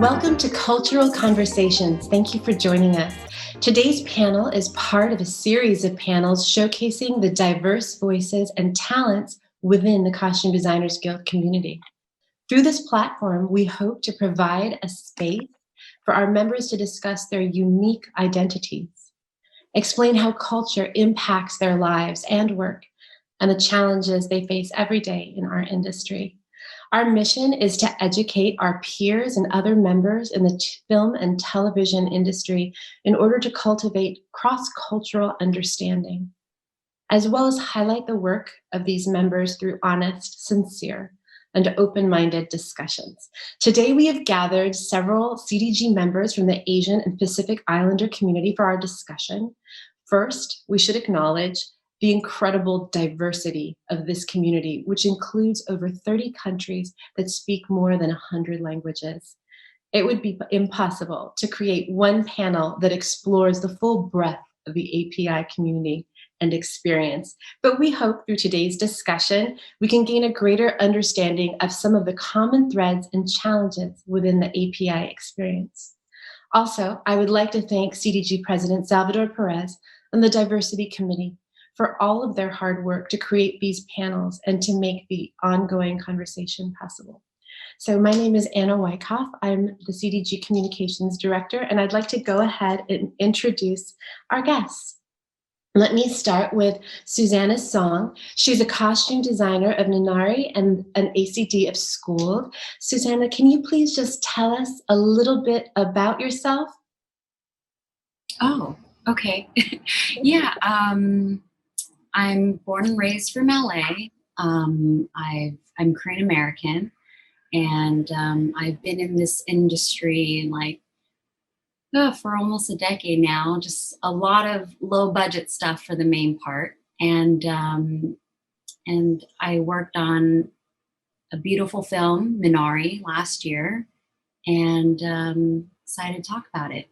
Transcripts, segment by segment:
Welcome to Cultural Conversations. Thank you for joining us. Today's panel is part of a series of panels showcasing the diverse voices and talents within the Costume Designers Guild community. Through this platform, we hope to provide a space for our members to discuss their unique identities, explain how culture impacts their lives and work, and the challenges they face every day in our industry. Our mission is to educate our peers and other members in the film and television industry in order to cultivate cross-cultural understanding, as well as highlight the work of these members through honest, sincere, and open-minded discussions. Today, we have gathered several CDG members from the Asian and Pacific Islander community for our discussion. First, we should acknowledge the incredible diversity of this community, which includes over 30 countries that speak more than 100 languages. It would be impossible to create one panel that explores the full breadth of the API community and experience. But we hope through today's discussion, we can gain a greater understanding of some of the common threads and challenges within the API experience. Also, I would like to thank CDG President Salvador Perez and the Diversity Committee for all of their hard work to create these panels and to make the ongoing conversation possible. So my name is Anna Wyckoff. I'm the CDG Communications Director, and I'd like to go ahead and introduce our guests. Let me start with Susanna Song. She's a costume designer of Ninari and an ACD of School. Susanna, can you please just tell us a little bit about yourself? Oh, okay. Yeah, I'm born and raised from LA. I'm Korean American, and I've been in this industry for almost a decade now. Just a lot of low budget stuff for the main part, and I worked on a beautiful film, Minari, last year, and excited to talk about it.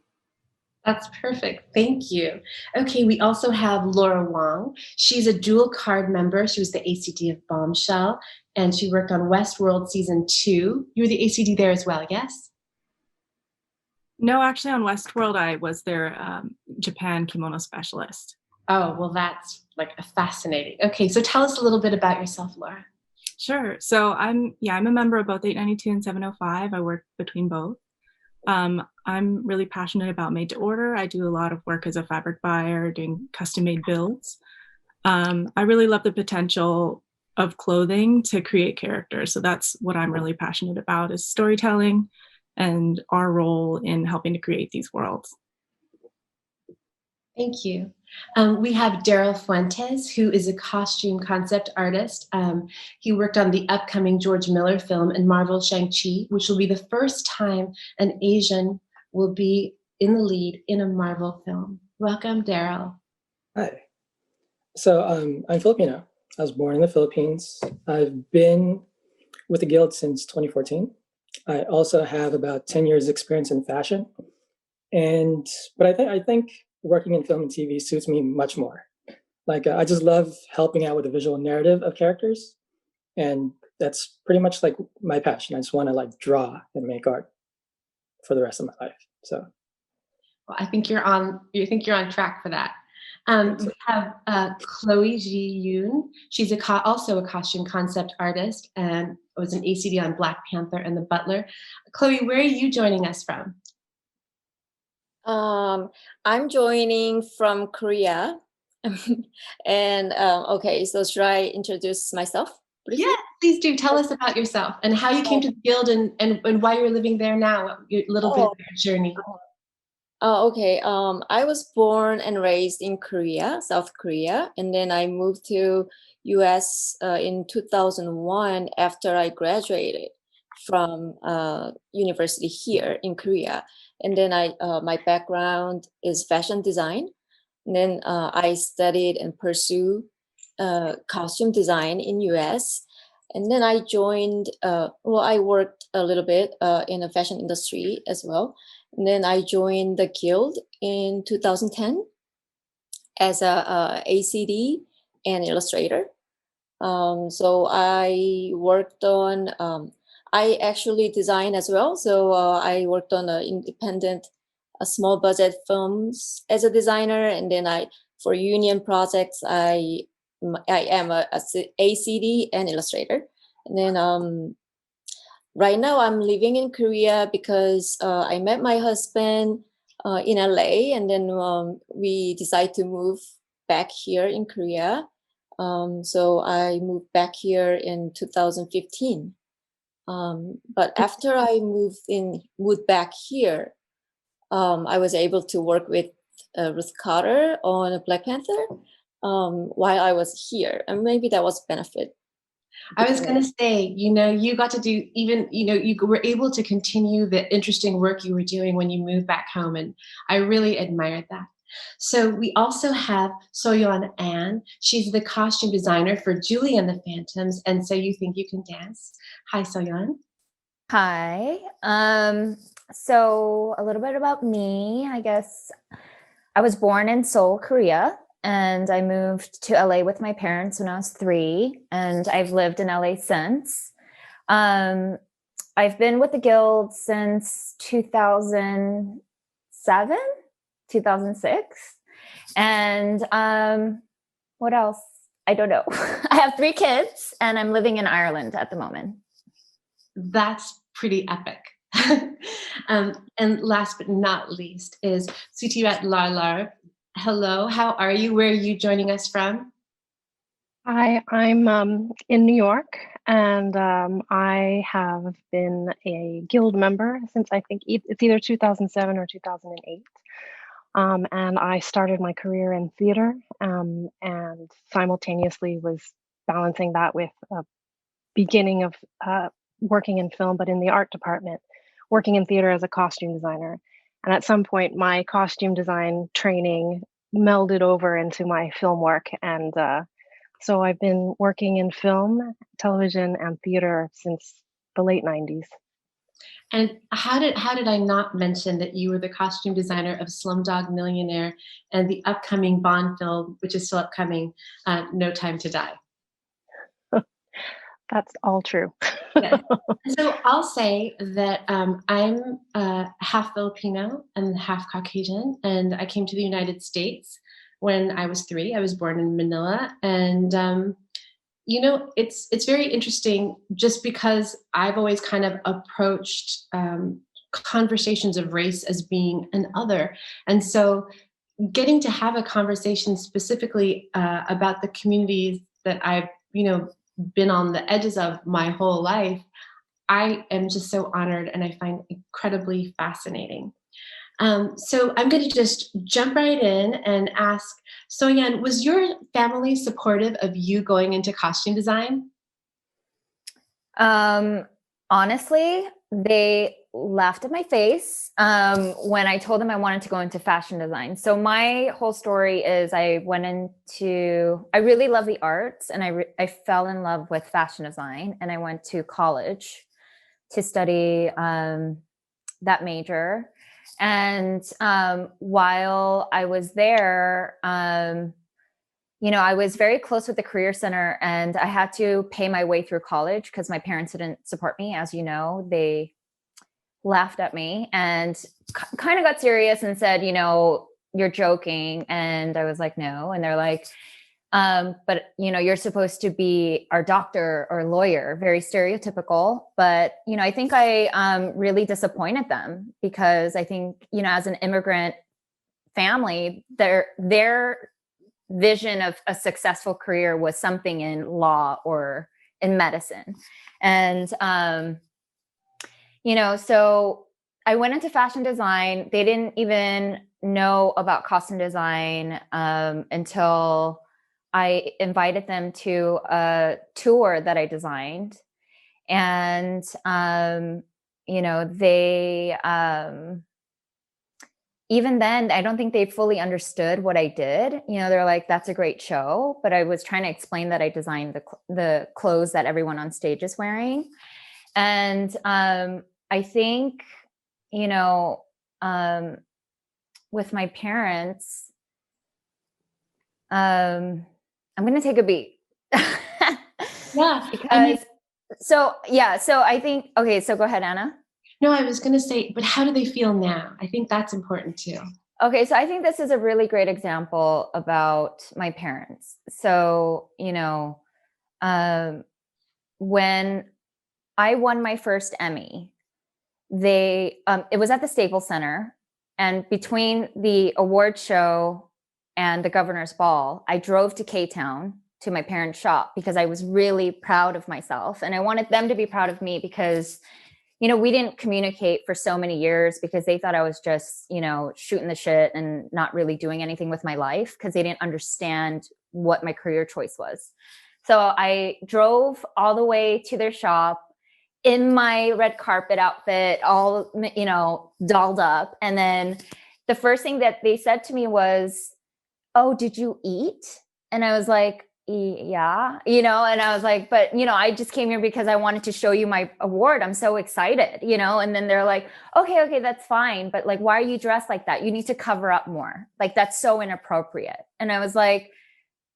That's perfect. Thank you. Okay, we also have Laura Wong. She's a dual card member. She was the ACD of Bombshell, and she worked on Westworld Season 2. You were the ACD there as well, yes? No, actually on Westworld, I was their Japan kimono specialist. Oh, well, that's fascinating. Okay, so tell us a little bit about yourself, Laura. Sure. So I'm a member of both 892 and 705. I work between both. I'm really passionate about made to order. I do a lot of work as a fabric buyer, doing custom made builds. I really love the potential of clothing to create characters. So that's what I'm really passionate about, is storytelling and our role in helping to create these worlds. Thank you. We have Daryl Fuentes, who is a costume concept artist. He worked on the upcoming George Miller film and Marvel Shang-Chi, which will be the first time an Asian will be in the lead in a Marvel film. Welcome, Daryl. Hi. So I'm Filipino. I was born in the Philippines. I've been with the Guild since 2014. I also have about 10 years experience in fashion. But I think working in film and TV suits me much more. I just love helping out with the visual narrative of characters. And that's pretty much my passion. I just want to draw and make art for the rest of my life. So, well, I think you're on track for that. We have Chloe Ji Yoon. She's also a costume concept artist and was an ACD on Black Panther and The Butler. Chloe, where are you joining us from? I'm joining from Korea. And okay, so should I introduce myself briefly? Yeah, please do. Tell us about yourself and how you came to the Guild and why you're living there now, a little bit of your journey. Oh, okay. I was born and raised in Korea, South Korea, and then I moved to US in 2001 after I graduated from university here in Korea. And then my background is fashion design. And then I studied and pursued costume design in US. And then I joined, I worked a little bit in the fashion industry as well. And then I joined the Guild in 2010 as a ACD and illustrator. So I worked on I actually design as well. So I worked on independent, small budget films as a designer, and then for union projects, I am a ACD and illustrator. And then right now I'm living in Korea because I met my husband in LA, and then we decided to move back here in Korea. So I moved back here in 2015. But after I moved back here, I was able to work with Ruth Carter on Black Panther while I was here, and maybe that was benefit. I was going to say, you got to do even, you were able to continue the interesting work you were doing when you moved back home. And I really admired that. So we also have Soyeon An. She's the costume designer for Julie and the Phantoms. And So You Think You Can Dance. Hi, Soyeon. Hi. So a little bit about me, I guess. I was born in Seoul, Korea, and I moved to LA with my parents when I was 3, and I've lived in LA since. I've been with the Guild since 2007, 2006. And what else? I don't know. I have 3 kids, and I'm living in Ireland at the moment. That's pretty epic. And last but not least is Sutirat Larlar. Hello, how are you? Where are you joining us from? Hi, I'm in New York, and I have been a guild member since I think it's either 2007 or 2008. And I started my career in theater, and simultaneously was balancing that with a beginning of working in film, but in the art department, working in theater as a costume designer. And at some point, my costume design training melded over into my film work. And so I've been working in film, television, and theater since the late 90s. And how did I not mention that you were the costume designer of Slumdog Millionaire and the upcoming Bond film, which is still upcoming, No Time to Die? That's all true. Yeah. So I'll say that I'm half Filipino and half Caucasian, and I came to the United States when I was 3. I was born in Manila, and it's very interesting just because I've always kind of approached conversations of race as being an other, and so getting to have a conversation specifically about the communities that I've been on the edges of my whole life, I am just so honored and I find incredibly fascinating. So I'm going to just jump right in and ask, Soyeon, was your family supportive of you going into costume design? Honestly, they laughed at my face when I told them I wanted to go into fashion design. So my whole story is I really love the arts, and I fell in love with fashion design, and I went to college to study that major. And while I was there, I was very close with the Career Center, and I had to pay my way through college because my parents didn't support me. As you know, they laughed at me and kind of got serious and said, you're joking. And I was like, no. And they're like, but you're supposed to be our doctor or lawyer, very stereotypical. But, I think I really disappointed them because I think, as an immigrant family, their vision of a successful career was something in law or in medicine. And, so I went into fashion design. They didn't even know about costume design until I invited them to a tour that I designed. And, they, even then, I don't think they fully understood what I did. They're like, that's a great show. But I was trying to explain that I designed the clothes that everyone on stage is wearing. And I think, with my parents, I'm going to take a beat. Yeah. Because So I think, okay, so go ahead, Anna. No, I was going to say, but how do they feel now? I think that's important too. Okay, so I think this is a really great example about my parents. So, when I won my first Emmy, it was at the Staples Center, and between the award show and the governor's ball, I drove to K-Town to my parents' shop because I was really proud of myself, and I wanted them to be proud of me because we didn't communicate for so many years because they thought I was just shooting the shit and not really doing anything with my life because they didn't understand what my career choice was. So I drove all the way to their shop in my red carpet outfit, all, dolled up. And then the first thing that they said to me was, "Oh, did you eat?" And I was like, "Yeah," and I was like, "But, I just came here because I wanted to show you my award. I'm so excited," and then they're like, okay, that's fine. But like, why are you dressed like that? You need to cover up more. Like, that's so inappropriate. And I was like,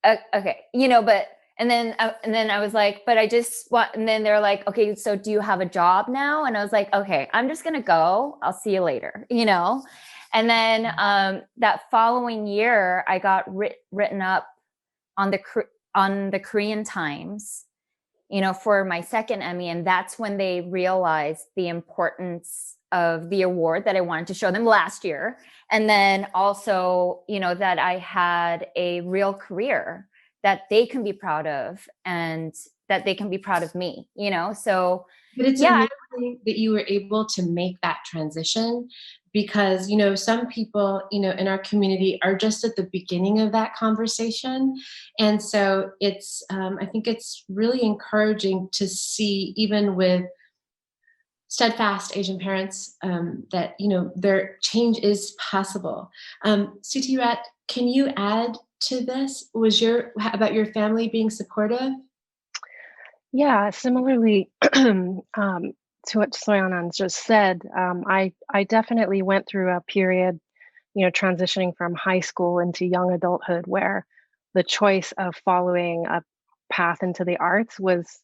okay, but and then I was like, but I just want, and then they're like, okay, so do you have a job now? And I was like, okay, I'm just going to go. I'll see you later, And then that following year, I got written up on the Korean Times, for my second Emmy. And that's when they realized the importance of the award that I wanted to show them last year. And then also, that I had a real career that they can be proud of and that they can be proud of me, so. But it's amazing that you were able to make that transition because, some people, in our community are just at the beginning of that conversation. And so I think it's really encouraging to see, even with steadfast Asian parents, that, their change is possible. Sutirat, can you add to this? About your family being supportive? Yeah, similarly to what Soyanan just said, I definitely went through a period, transitioning from high school into young adulthood, where the choice of following a path into the arts was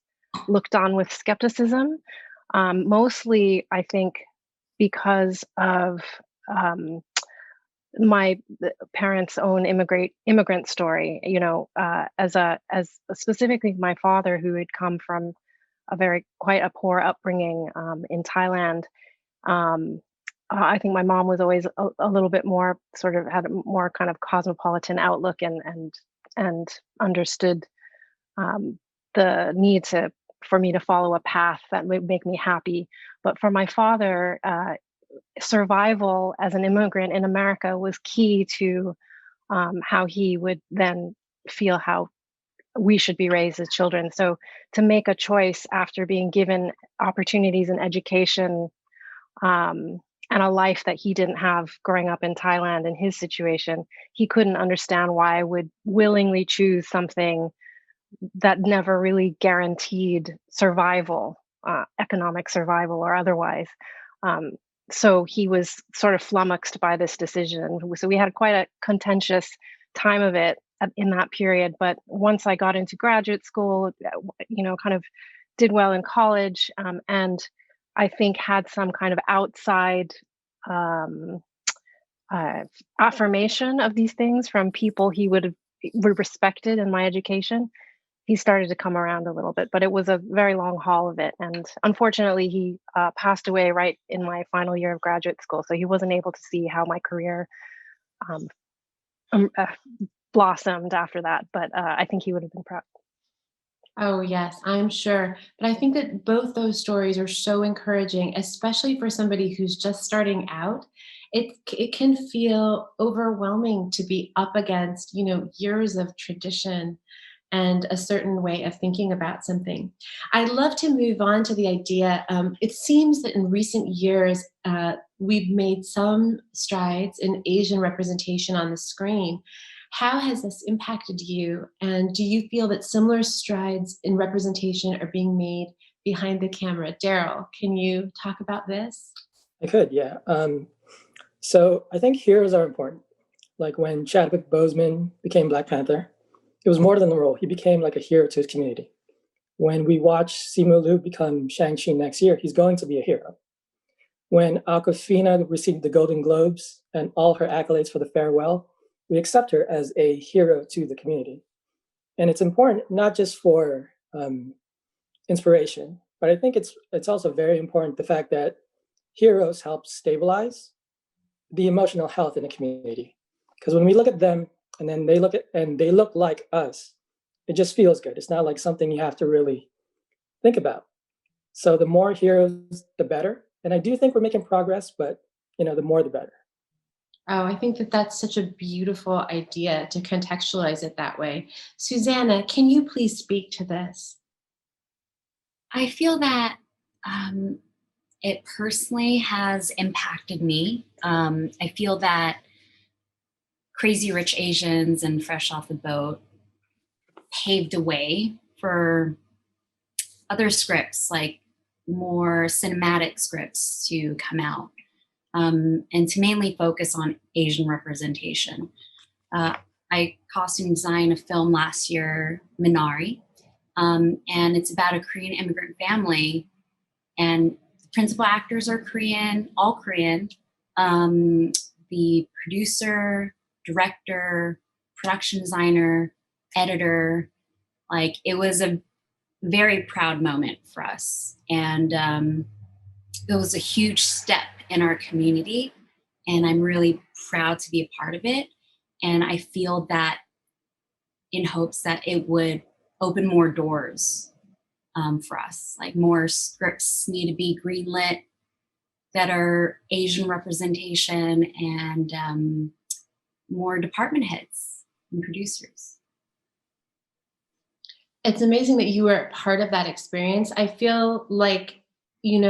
looked on with skepticism. Mostly, I think, because of my parents' own immigrant story. As specifically my father, who had come from quite a poor upbringing in Thailand. Um, I think my mom was always a little bit more sort of had a more kind of cosmopolitan outlook and understood the need for me to follow a path that would make me happy. But for my father, survival as an immigrant in America was key to how he would then feel how we should be raised as children. So to make a choice after being given opportunities in education and a life that he didn't have growing up in Thailand in his situation, he couldn't understand why I would willingly choose something that never really guaranteed survival, economic survival or otherwise. So he was sort of flummoxed by this decision. So we had quite a contentious time of it in that period. But once I got into graduate school, kind of did well in college, and I think had some kind of outside affirmation of these things from people he would respected in my education. He started to come around a little bit, but it was a very long haul of it. And unfortunately, he passed away right in my final year of graduate school. So he wasn't able to see how my career blossomed after that. But I think he would have been proud. Oh, yes, I'm sure. But I think that both those stories are so encouraging, especially for somebody who's just starting out. It can feel overwhelming to be up against, years of tradition and a certain way of thinking about something. I'd love to move on to the idea. It seems that in recent years, we've made some strides in Asian representation on the screen. How has this impacted you? And do you feel that similar strides in representation are being made behind the camera? Daryl, can you talk about this? I could, yeah. So I think heroes are important. Like when Chadwick Boseman became Black Panther, it was more than the role. He became like a hero to his community. When we watch Simu Liu become Shang-Chi next year, he's going to be a hero. When Awkwafina received the Golden Globes and all her accolades for the farewell, we accept her as a hero to the community. And it's important not just for inspiration, but I think it's also very important the fact that heroes help stabilize the emotional health in the community. Because when we look at them and then they look like us, it just feels good. It's not like something you have to really think about. So the more heroes, the better. And I do think we're making progress, but the more the better. Oh, I think that that's such a beautiful idea to contextualize it that way. Susanna, can you please speak to this? I feel that it personally has impacted me. I feel that Crazy Rich Asians and Fresh Off the Boat paved the way for other scripts, like more cinematic scripts, to come out and to mainly focus on Asian representation. I costume designed a film last year, Minari, and it's about a Korean immigrant family, and the principal actors are Korean, all Korean. The producer, director, production designer, editor, like, it was a very proud moment for us. And it was a huge step in our community. And I'm really proud to be a part of it. And I feel that in hopes that it would open more doors for us. Like, more scripts need to be greenlit that are Asian representation, and more department heads and producers. It's amazing that you were part of that experience. I feel like, in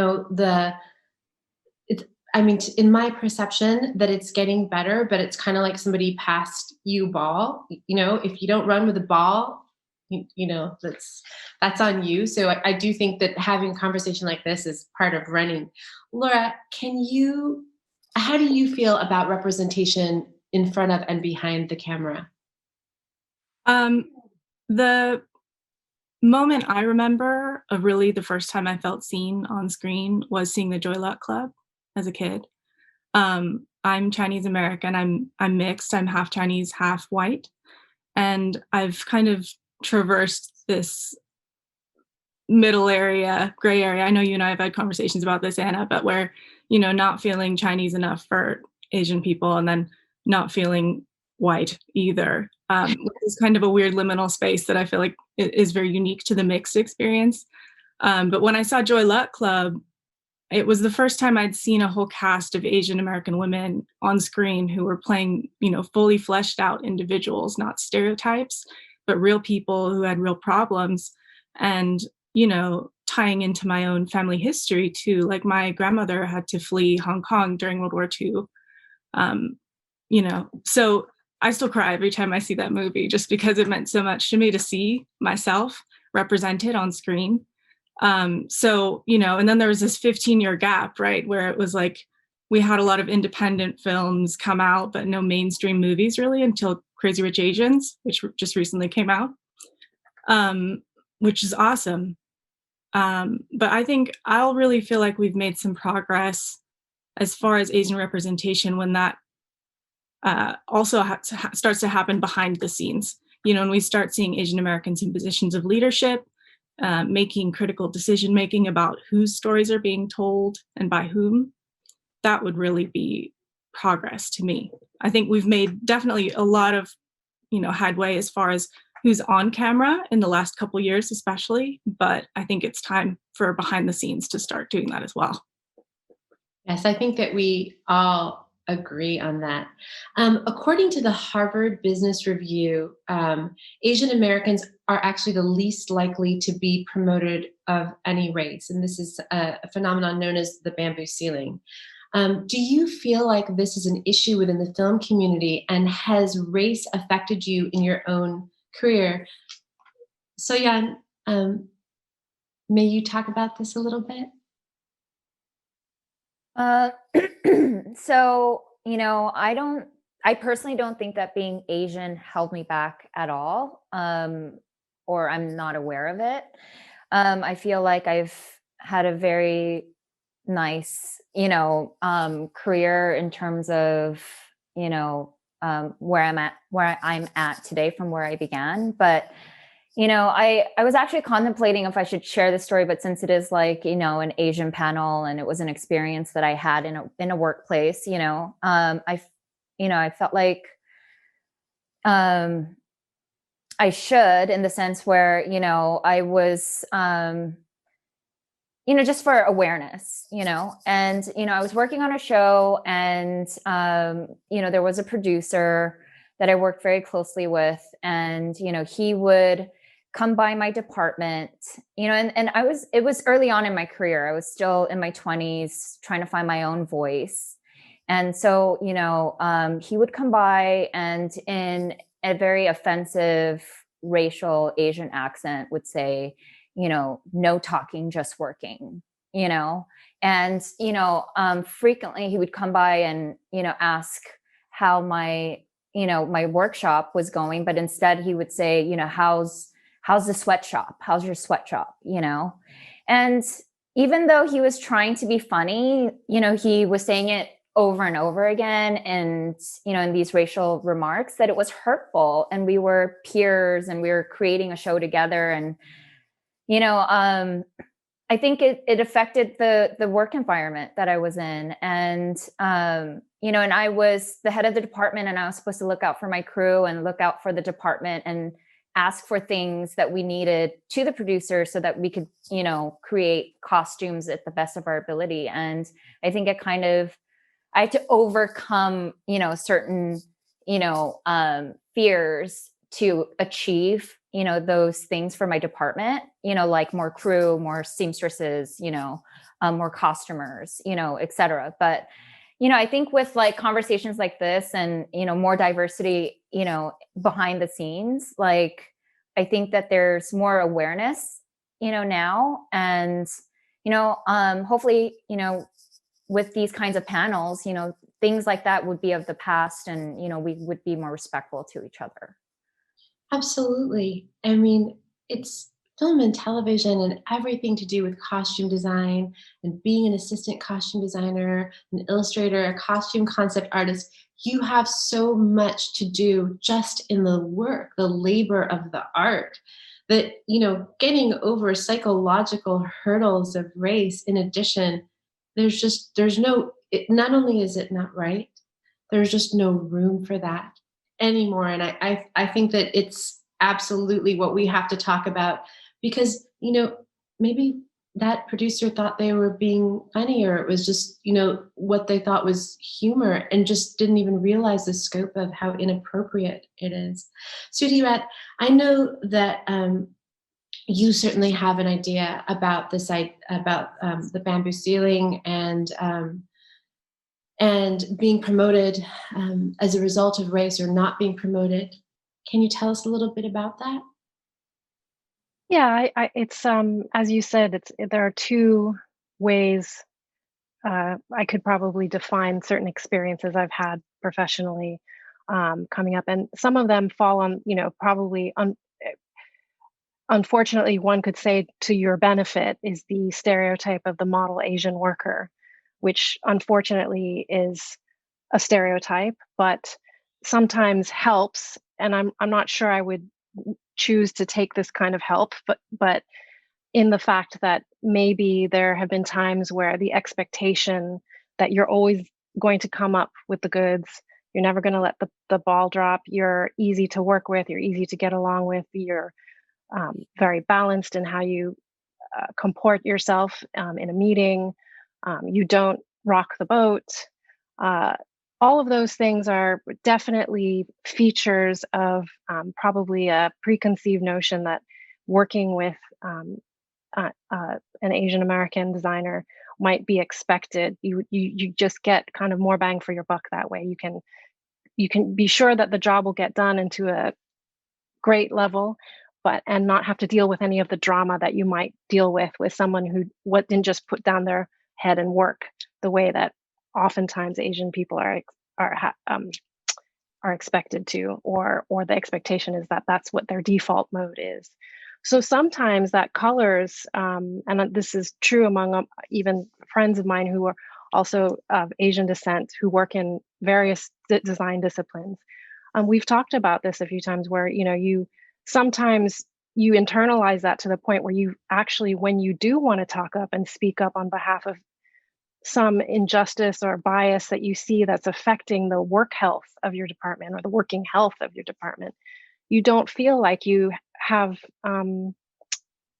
my perception, that it's getting better, but it's kind of like somebody passed you ball. If you don't run with the ball, that's on you. So I do think that having a conversation like this is part of running. Laura, how do you feel about representation in front of and behind the camera? The moment I remember of really the first time I felt seen on screen was seeing the Joy Luck Club as a kid. I'm Chinese American. I'm mixed. I'm half Chinese, half white. And I've kind of traversed this middle area, gray area. I know you and I have had conversations about this, Anna, but where, not feeling Chinese enough for Asian people and then not feeling white either. Which is kind of a weird liminal space that I feel like is very unique to the mixed experience. But when I saw Joy Luck Club, it was the first time I'd seen a whole cast of Asian American women on screen who were playing, fully fleshed out individuals, not stereotypes, but real people who had real problems. And, tying into my own family history too, like my grandmother had to flee Hong Kong during World War II. So I still cry every time I see that movie, just because it meant so much to me to see myself represented on screen. And then there was this 15-year gap, right, where it was like we had a lot of independent films come out, but no mainstream movies really until Crazy Rich Asians, which just recently came out, which is awesome. But I think I'll really feel like we've made some progress as far as Asian representation when that also starts to happen behind the scenes. When we start seeing Asian Americans in positions of leadership, making critical decision making about whose stories are being told and by whom, that would really be progress to me. I think we've made definitely a lot of headway as far as who's on camera in the last couple of years especially, but I think it's time for behind the scenes to start doing that as well. Yes, I think that we all agree on that. According to the Harvard Business Review, Asian Americans are actually the least likely to be promoted of any race. And this is a phenomenon known as the bamboo ceiling. Do you feel like this is an issue within the film community, and has race affected you in your own career? So-Yeon, may you talk about this a little bit? So, I personally don't think that being Asian held me back at all, or I'm not aware of it. I feel like I've had a very nice, career in terms of, where I'm at today from where I began. But, I was actually contemplating if I should share this story, but since it is like, an Asian panel and it was an experience that I had in a workplace, I felt like, I should, in the sense where, I was, just for awareness, and, I was working on a show and, there was a producer that I worked very closely with, and, he would come by my department, and it was early on in my career. I was still in my 20s trying to find my own voice. And so, he would come by and in a very offensive racial Asian accent would say, no talking, just working, and, frequently he would come by and, ask how my workshop was going. But instead he would say, how's the sweatshop? How's your sweatshop? And even though he was trying to be funny, he was saying it over and over again, and in these racial remarks, that it was hurtful, and we were peers and we were creating a show together. And I think it affected the work environment that I was in. And and I was the head of the department, and I was supposed to look out for my crew and look out for the department and ask for things that we needed to the producer so that we could create costumes at the best of our ability. And I think I had to overcome, certain, fears to achieve, those things for my department, like more crew, more seamstresses, more costumers, et cetera. But, I think with like conversations like this and, more diversity, behind the scenes, like, I think that there's more awareness, now. And, hopefully, with these kinds of panels, things like that would be of the past, and, we would be more respectful to each other. Absolutely. I mean, it's film and television and everything to do with costume design and being an assistant costume designer, an illustrator, a costume concept artist. You have so much to do just in the work, the labor of the art, that, getting over psychological hurdles of race. In addition, not only is it not right, there's just no room for that anymore. And I think that it's absolutely what we have to talk about, because, maybe that producer thought they were being funny, or it was just, what they thought was humor, and just didn't even realize the scope of how inappropriate it is. Sudhirat, I know that you certainly have an idea about the site, about the bamboo ceiling, and being promoted as a result of race, or not being promoted. Can you tell us a little bit about that? Yeah, it's as you said, there are two ways I could probably define certain experiences I've had professionally coming up, and some of them fall on, probably unfortunately, one could say to your benefit, is the stereotype of the model Asian worker, which unfortunately is a stereotype, but sometimes helps. And I'm not sure I would choose to take this kind of help, but in the fact that maybe there have been times where the expectation that you're always going to come up with the goods, you're never going to let the ball drop, you're easy to work with, you're easy to get along with, you're very balanced in how you comport yourself in a meeting, you don't rock the boat. All of those things are definitely features of probably a preconceived notion that working with an Asian American designer might be expected. You just get kind of more bang for your buck that way. You can be sure that the job will get done into a great level, and not have to deal with any of the drama that you might deal with someone who didn't just put down their head and work the way that oftentimes Asian people are expected to, or the expectation is that that's what their default mode is. So sometimes that colors, and this is true among even friends of mine who are also of Asian descent who work in various design disciplines. We've talked about this a few times where, you sometimes you internalize that to the point where you actually, when you do want to talk up and speak up on behalf of some injustice or bias that you see that's affecting the work health of your department or the working health of your department, you don't feel like you have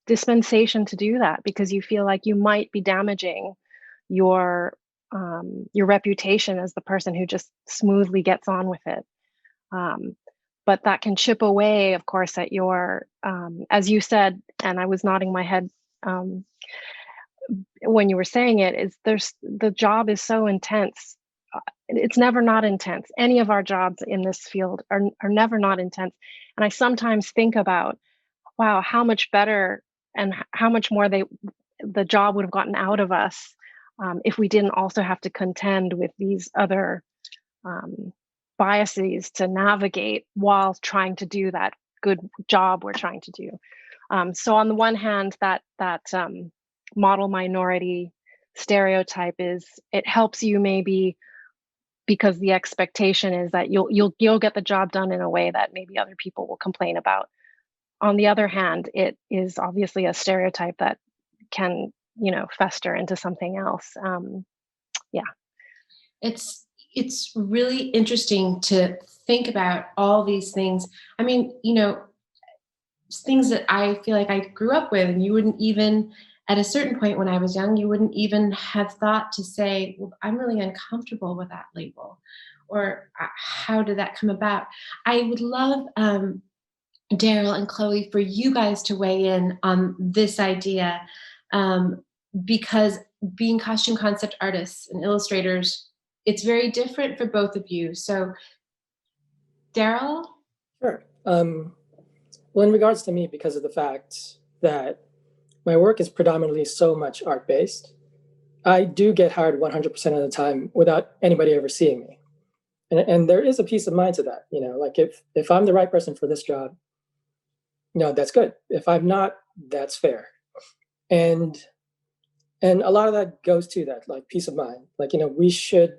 dispensation to do that because you feel like you might be damaging your reputation as the person who just smoothly gets on with it. But that can chip away, of course, at your, as you said, and I was nodding my head when you were saying it, is the job is so intense. It's never not intense. Any of our jobs in this field are never not intense. And I sometimes think about, wow, how much better and how much more the job would have gotten out of us if we didn't also have to contend with these other biases to navigate while trying to do that good job we're trying to do. So on the one hand, that model minority stereotype it helps you maybe because the expectation is that you'll get the job done in a way that maybe other people will complain about. On the other hand, it is obviously a stereotype that can, fester into something else. Yeah. It's really interesting to think about all these things. I mean, things that I feel like I grew up with, and you wouldn't even, at a certain point when I was young, you wouldn't even have thought to say, well, I'm really uncomfortable with that label, or how did that come about? I would love, Daryl and Chloe, for you guys to weigh in on this idea, because being costume concept artists and illustrators, it's very different for both of you. So, Daryl? Sure. Well, in regards to me, because of the fact that my work is predominantly so much art-based, I do get hired 100% of the time without anybody ever seeing me. And there is a peace of mind to that. Like if I'm the right person for this job, that's good. If I'm not, that's fair. And a lot of that goes to that, like peace of mind. Like, we should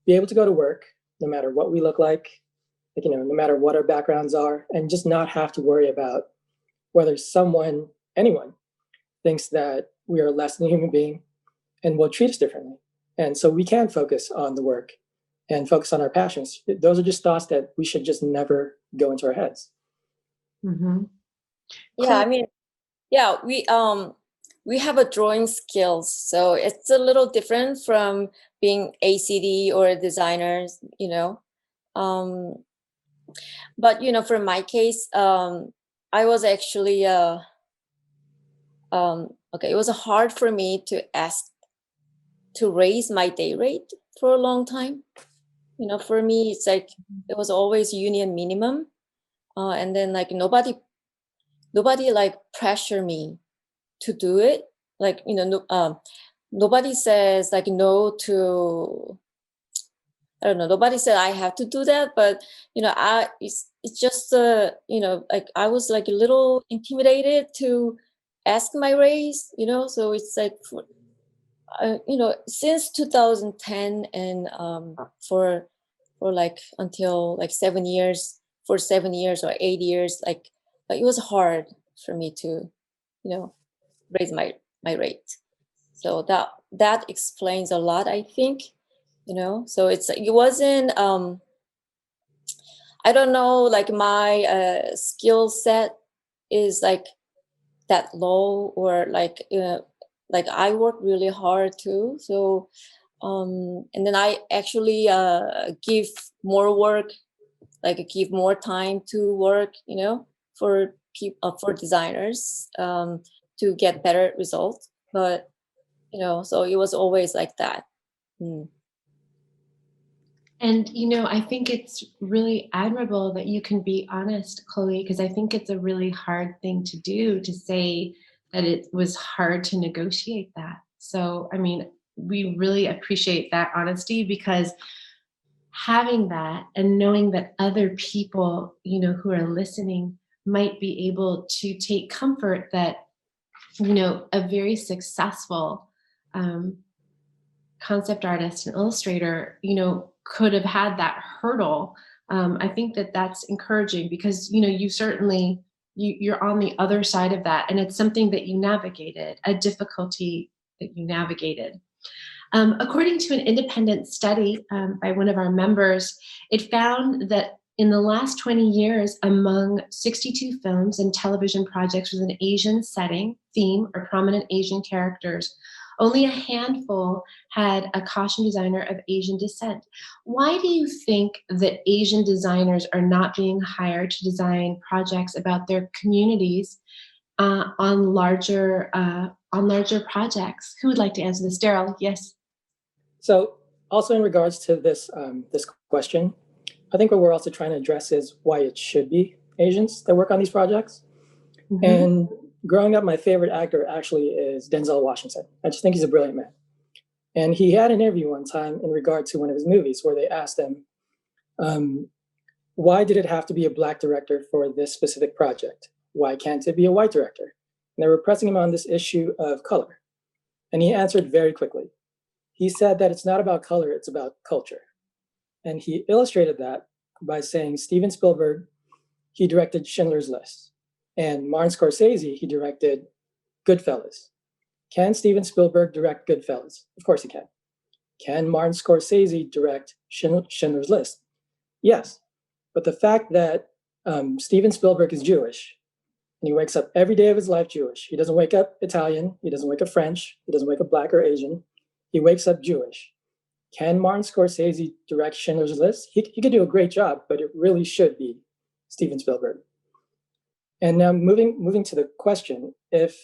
be able to go to work no matter what we look like, no matter what our backgrounds are, and just not have to worry about whether anyone thinks that we are less than a human being and will treat us differently. And so we can focus on the work and focus on our passions. Those are just thoughts that we should just never go into our heads. Mm-hmm. Yeah, I mean, yeah, we have a drawing skills, so it's a little different from being ACD or designers, But for my case, I was actually okay. It was hard for me to ask to raise my day rate for a long time. For me, it's like it was always union minimum, and then like nobody like pressure me to do it. Like nobody says like no to. I don't know. Nobody said I have to do that, but it's just like I was like a little intimidated to ask my raise. So it's like since 2010 and for like until like 7 years, for 7 years or 8 years, like it was hard for me to raise my rate. So that explains a lot, I think. So it wasn't I don't know, like my skill set is like that low, or like I work really hard too. So and then I actually give more work, like give more time to work, for people, for designers, to get better results. But so it was always like that. And, I think it's really admirable that you can be honest, Chloe, because I think it's a really hard thing to do, to say that it was hard to negotiate that. So, I mean, we really appreciate that honesty, because having that and knowing that other people, who are listening might be able to take comfort that, a very successful concept artist and illustrator, could have had that hurdle. I think that that's encouraging because, you certainly, you're on the other side of that. And it's something that you navigated, a difficulty that you navigated. According to an independent study by one of our members, it found that in the last 20 years, among 62 films and television projects with an Asian setting, theme, or prominent Asian characters, only a handful had a costume designer of Asian descent. Why do you think that Asian designers are not being hired to design projects about their communities on larger projects? Who would like to answer this? Daryl, yes. So also in regards to this this question, I think what we're also trying to address is why it should be Asians that work on these projects. Mm-hmm. And growing up, my favorite actor actually is Denzel Washington. I just think he's a brilliant man. And he had an interview one time in regard to one of his movies where they asked him, why did it have to be a Black director for this specific project? Why can't it be a white director? And they were pressing him on this issue of color. And he answered very quickly. He said that it's not about color, it's about culture. And he illustrated that by saying Steven Spielberg, he directed Schindler's List. And Martin Scorsese, he directed Goodfellas. Can Steven Spielberg direct Goodfellas? Of course he can. Can Martin Scorsese direct Schindler's List? Yes. But the fact that Steven Spielberg is Jewish, and he wakes up every day of his life Jewish. He doesn't wake up Italian. He doesn't wake up French. He doesn't wake up Black or Asian. He wakes up Jewish. Can Martin Scorsese direct Schindler's List? He could do a great job, but it really should be Steven Spielberg. And now moving to the question, if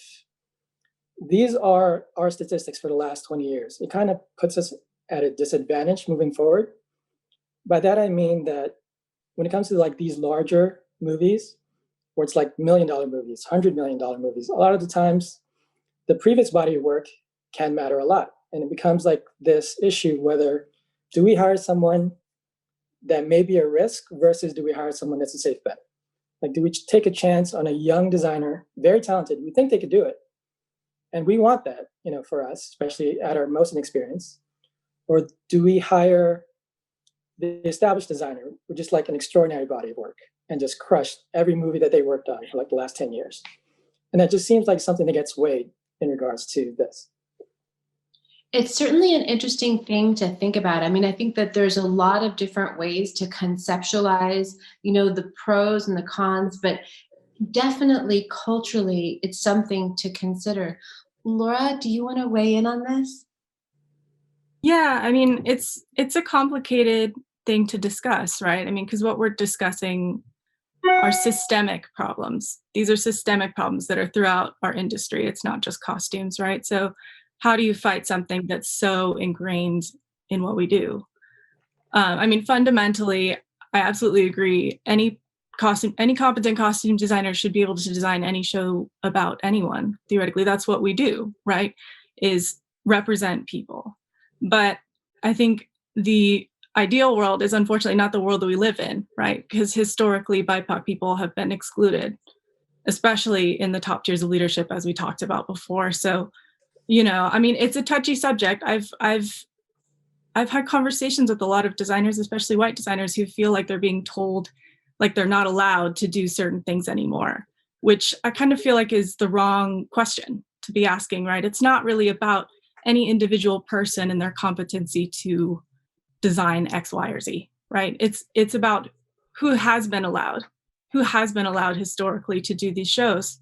these are our statistics for the last 20 years, it kind of puts us at a disadvantage moving forward. By that, I mean that when it comes to like these larger movies, where it's like $1 million movies, $100 million movies, a lot of the times the previous body of work can matter a lot. And it becomes like this issue whether do we hire someone that may be a risk versus do we hire someone that's a safe bet? Like, do we take a chance on a young designer, very talented, we think they could do it. And we want that, for us, especially at our most inexperienced. Or do we hire the established designer with just like an extraordinary body of work and just crush every movie that they worked on for like the last 10 years? And that just seems like something that gets weighed in regards to this. It's certainly an interesting thing to think about. I mean, I think that there's a lot of different ways to conceptualize, the pros and the cons, but definitely culturally, it's something to consider. Laura, do you want to weigh in on this? Yeah, I mean, it's a complicated thing to discuss, right? I mean, because what we're discussing are systemic problems. These are systemic problems that are throughout our industry. It's not just costumes, right? So how do you fight something that's so ingrained in what we do? I mean, fundamentally, I absolutely agree. Any competent costume designer should be able to design any show about anyone. Theoretically, that's what we do, right? Is represent people. But I think the ideal world is unfortunately not the world that we live in, right? Because historically, BIPOC people have been excluded, especially in the top tiers of leadership, as we talked about before. So, I mean, it's a touchy subject. I've had conversations with a lot of designers, especially white designers, who feel like they're being told like they're not allowed to do certain things anymore, which I kind of feel like is the wrong question to be asking, right? It's not really about any individual person and their competency to design X, Y, or Z, right? It's about who has been allowed historically to do these shows.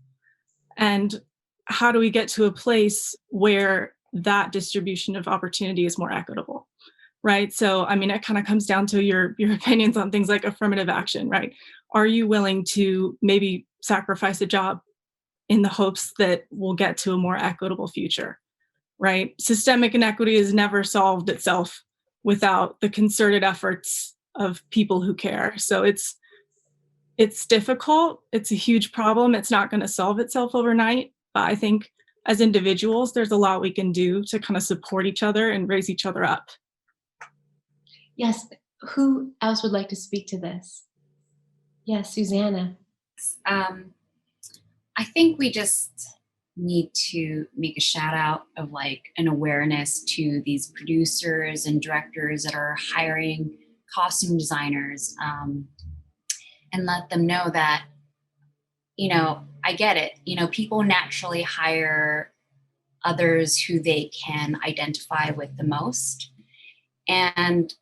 And how do we get to a place where that distribution of opportunity is more equitable, right? So, I mean, it kind of comes down to your opinions on things like affirmative action, right? Are you willing to maybe sacrifice a job in the hopes that we'll get to a more equitable future, right? Systemic inequity has never solved itself without the concerted efforts of people who care. So it's difficult. It's a huge problem. It's not going to solve itself overnight. But I think as individuals, there's a lot we can do to kind of support each other and raise each other up. Yes. Who else would like to speak to this? Yes, Susanna. I think we just need to make a shout out of like an awareness to these producers and directors that are hiring costume designers, and let them know that, I get it. People naturally hire others who they can identify with the most, and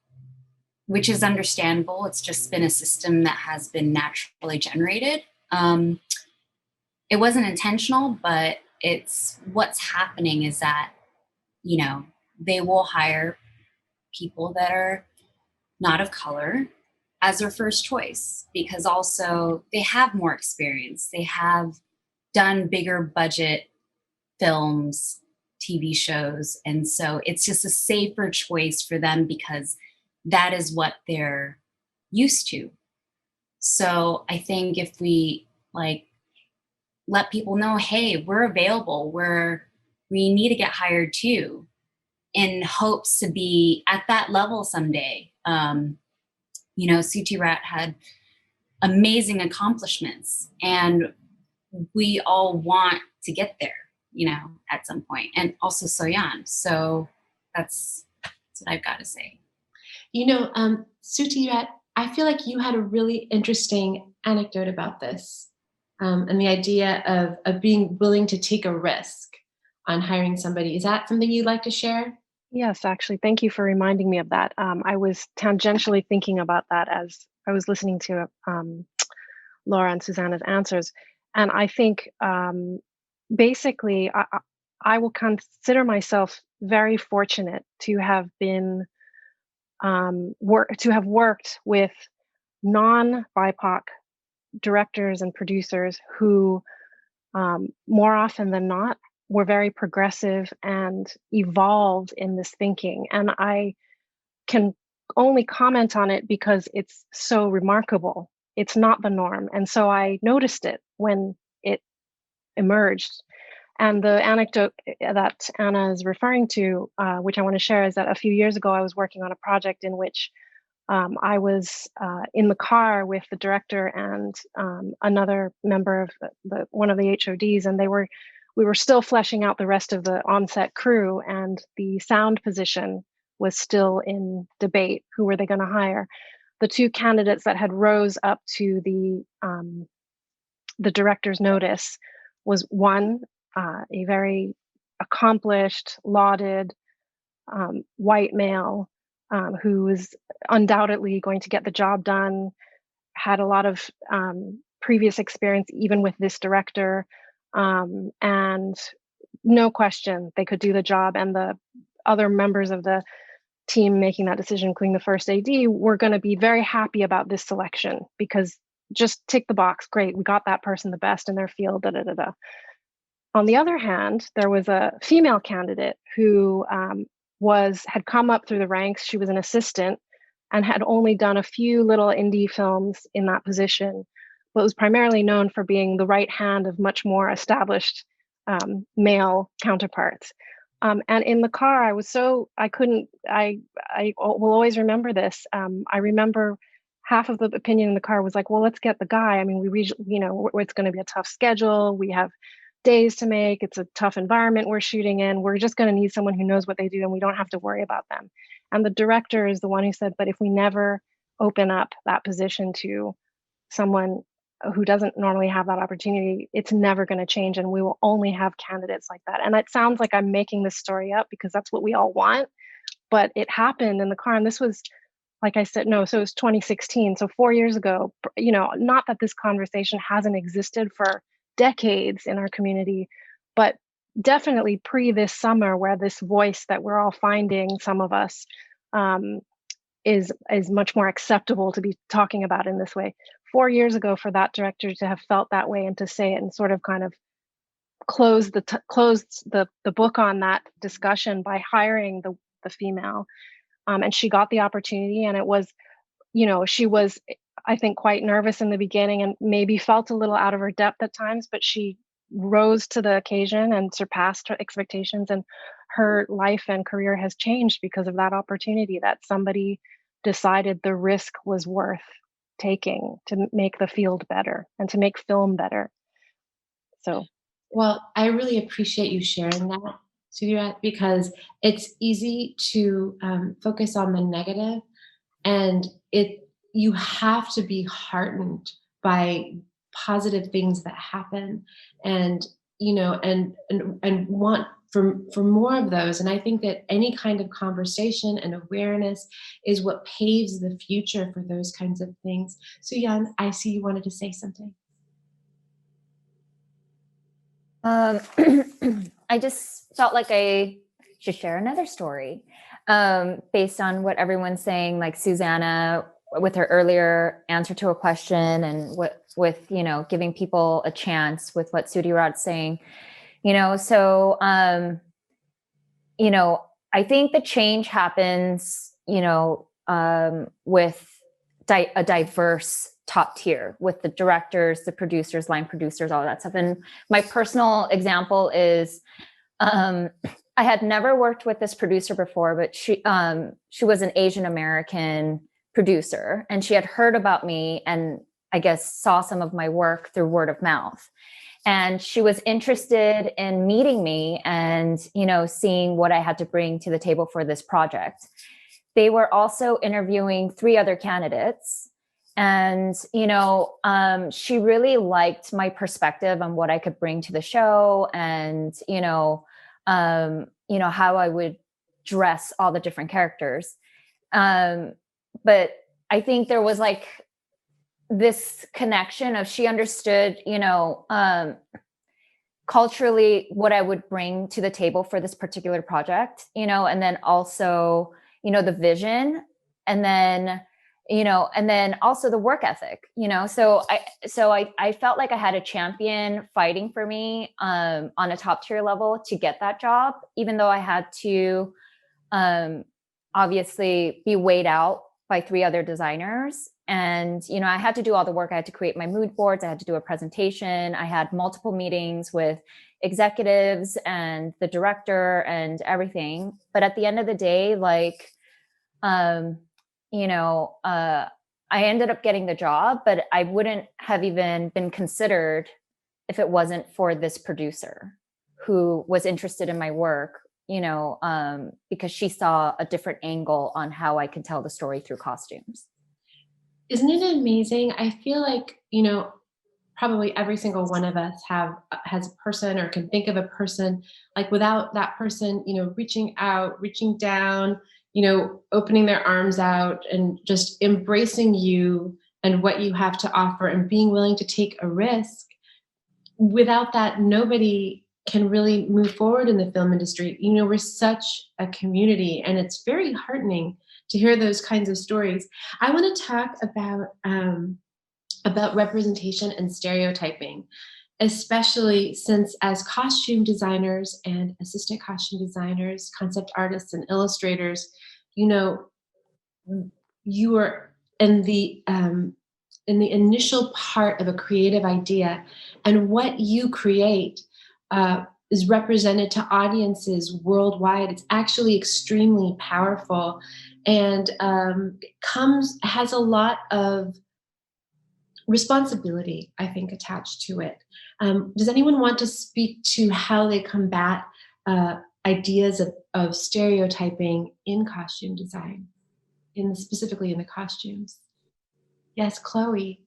which is understandable. It's just been a system that has been naturally generated. It wasn't intentional, but it's what's happening is that, they will hire people that are not of color as their first choice because also they have more experience. They have done bigger budget films, TV shows. And so it's just a safer choice for them because that is what they're used to. So I think if we like let people know, hey, we're available, we need to get hired too, in hopes to be at that level someday. Suti Rat had amazing accomplishments, and we all want to get there, at some point, and also Soyan. So that's what I've got to say. Suti Rat, I feel like you had a really interesting anecdote about this, and the idea of being willing to take a risk on hiring somebody. Is that something you'd like to share? Yes, actually, thank you for reminding me of that. I was tangentially thinking about that as I was listening to Laura and Susanna's answers. And I think basically, I will consider myself very fortunate to have been to have worked with non-BIPOC directors and producers who, more often than not, were very progressive and evolved in this thinking. And I can only comment on it because it's so remarkable. It's not the norm. And so I noticed it when it emerged. And the anecdote that Anna is referring to, which I want to share, is that a few years ago, I was working on a project in which I was in the car with the director and another member of one of the HODs, and we were still fleshing out the rest of the on-set crew, and the sound position was still in debate. Who were they going to hire? The two candidates that had rose up to the director's notice was one, a very accomplished, lauded white male who was undoubtedly going to get the job done, had a lot of previous experience even with this director, and no question they could do the job. And the other members of the team making that decision, including the first AD, were going to be very happy about this selection because just tick the box, great, we got that person the best in their field, da da da da. On the other hand, there was a female candidate who had come up through the ranks. She was an assistant and had only done a few little indie films in that position, but was primarily known for being the right hand of much more established male counterparts. And in the car, I will always remember this. I remember half of the opinion in the car was like, well, let's get the guy. I mean, it's going to be a tough schedule. We have days to make. It's a tough environment we're shooting in. We're just going to need someone who knows what they do and we don't have to worry about them. And the director is the one who said, but if we never open up that position to someone who doesn't normally have that opportunity, it's never going to change. And we will only have candidates like that. And it sounds like I'm making this story up because that's what we all want, but it happened in the car. And this was, like I said, so it was 2016. So 4 years ago, not that this conversation hasn't existed for decades in our community, but definitely pre this summer, where this voice that we're all finding, some of us, is much more acceptable to be talking about in this way. 4 years ago, for that director to have felt that way and to say it and sort of kind of close the book on that discussion by hiring the female, and she got the opportunity, and it was, she was, I think, quite nervous in the beginning and maybe felt a little out of her depth at times, but she rose to the occasion and surpassed her expectations, and her life and career has changed because of that opportunity, that somebody decided the risk was worth taking to make the field better and to make film better. So, well, I really appreciate you sharing that, Surya, because it's easy to focus on the negative, and you have to be heartened by positive things that happen, and and want for more of those. And I think that any kind of conversation and awareness is what paves the future for those kinds of things. So Yan, I see you wanted to say something. I just felt like I should share another story based on what everyone's saying, like Susanna with her earlier answer to a question, and with giving people a chance with what Sudhirat's saying. So I think the change happens with a diverse top tier, with the directors, the producers, line producers, all that stuff. And my personal example is I had never worked with this producer before, but she was an Asian American producer, and she had heard about me and I guess saw some of my work through word of mouth. And she was interested in meeting me and, seeing what I had to bring to the table for this project. They were also interviewing 3 other candidates. And, she really liked my perspective on what I could bring to the show, and, how I would dress all the different characters. But I think there was like this connection of, she understood, culturally what I would bring to the table for this particular project, and then also, the vision, and then, and then also the work ethic, so I felt like I had a champion fighting for me on a top tier level to get that job, even though I had to obviously be weighed out by 3 other designers. And, I had to do all the work. I had to create my mood boards. I had to do a presentation. I had multiple meetings with executives and the director and everything. But at the end of the day, I ended up getting the job, but I wouldn't have even been considered if it wasn't for this producer who was interested in my work, because she saw a different angle on how I could tell the story through costumes. Isn't it amazing? I feel like, probably every single one of us has a person, or can think of a person, like without that person, reaching out, reaching down, opening their arms out and just embracing you and what you have to offer, and being willing to take a risk. Without that, nobody can really move forward in the film industry. We're such a community, and it's very heartening to hear those kinds of stories. I want to talk about representation and stereotyping, especially since as costume designers and assistant costume designers, concept artists and illustrators, you are in the initial part of a creative idea, and what you create is represented to audiences worldwide. It's actually extremely powerful, and has a lot of responsibility, I think, attached to it. Does anyone want to speak to how they combat ideas of stereotyping in costume design, specifically in the costumes? Yes, Chloe.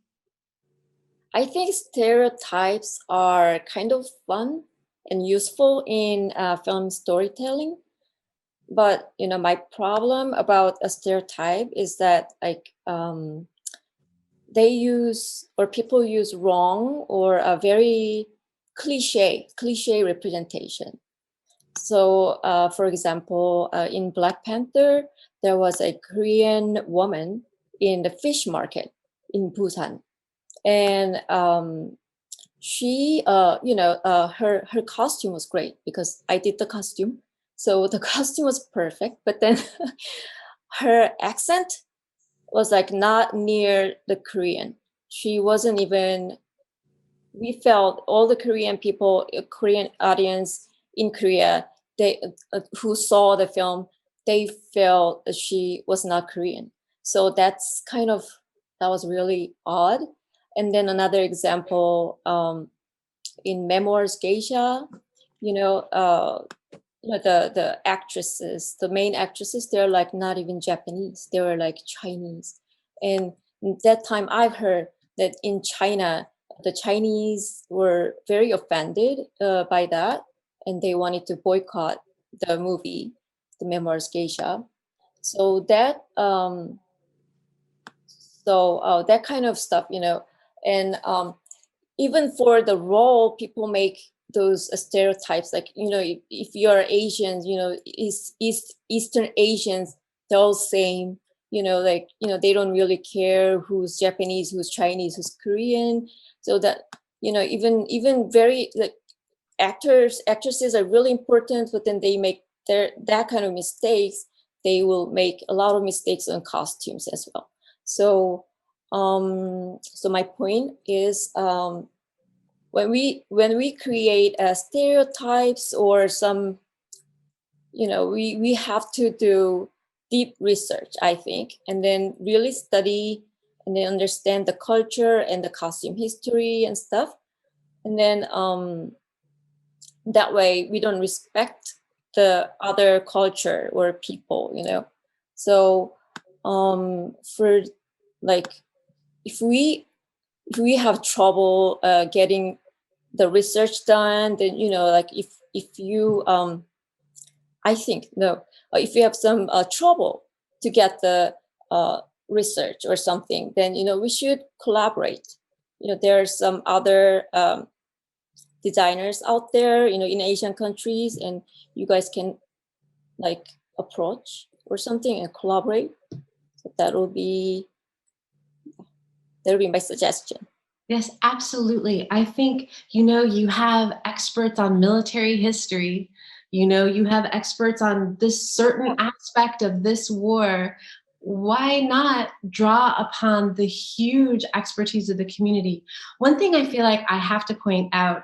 I think stereotypes are kind of fun and useful in film storytelling. But, my problem about a stereotype is that people use wrong or a very cliche representation. So, for example, in Black Panther, there was a Korean woman in the fish market in Busan, and she, her costume was great because I did the costume, so the costume was perfect. But then her accent was not near the Korean. She wasn't even. We felt all the Korean people, Korean audience in Korea, they who saw the film, they felt that she was not Korean. So that's kind of That was really odd. And then another example, in Memoirs Geisha, you know, the actresses, the main actresses, they're like not even Japanese, they were like Chinese. And that time I've heard that in China, the Chinese were very offended by that, and they wanted to boycott the movie, The Memoirs Geisha. So that that kind of stuff, you know. And even for the role, people make those stereotypes, like, you know, if you're Asians, you know, Eastern Asians, they're all same, you know, like, you know, they don't really care who's Japanese, who's Chinese, who's Korean. So that, you know, even very like actresses are really important, but then they make that kind of mistakes. They will make a lot of mistakes on costumes as well. So so my point is, when we create stereotypes or some, you know, we have to do deep research, I think, and then really study and then understand the culture and the costume history and stuff. And then that way we don't respect the other culture or people, you know. So for like, if we have trouble getting the research done, then, you know, like if you I think, no, if you have some trouble to get the research or something, then, you know, we should collaborate. You know, there are some other designers out there, you know, in Asian countries, and you guys can like approach or something and collaborate. So that'll be my suggestion. Yes, absolutely. I think, you know, you have experts on military history, you know, you have experts on this certain aspect of this war. Why not draw upon the huge expertise of the community? One thing I feel like I have to point out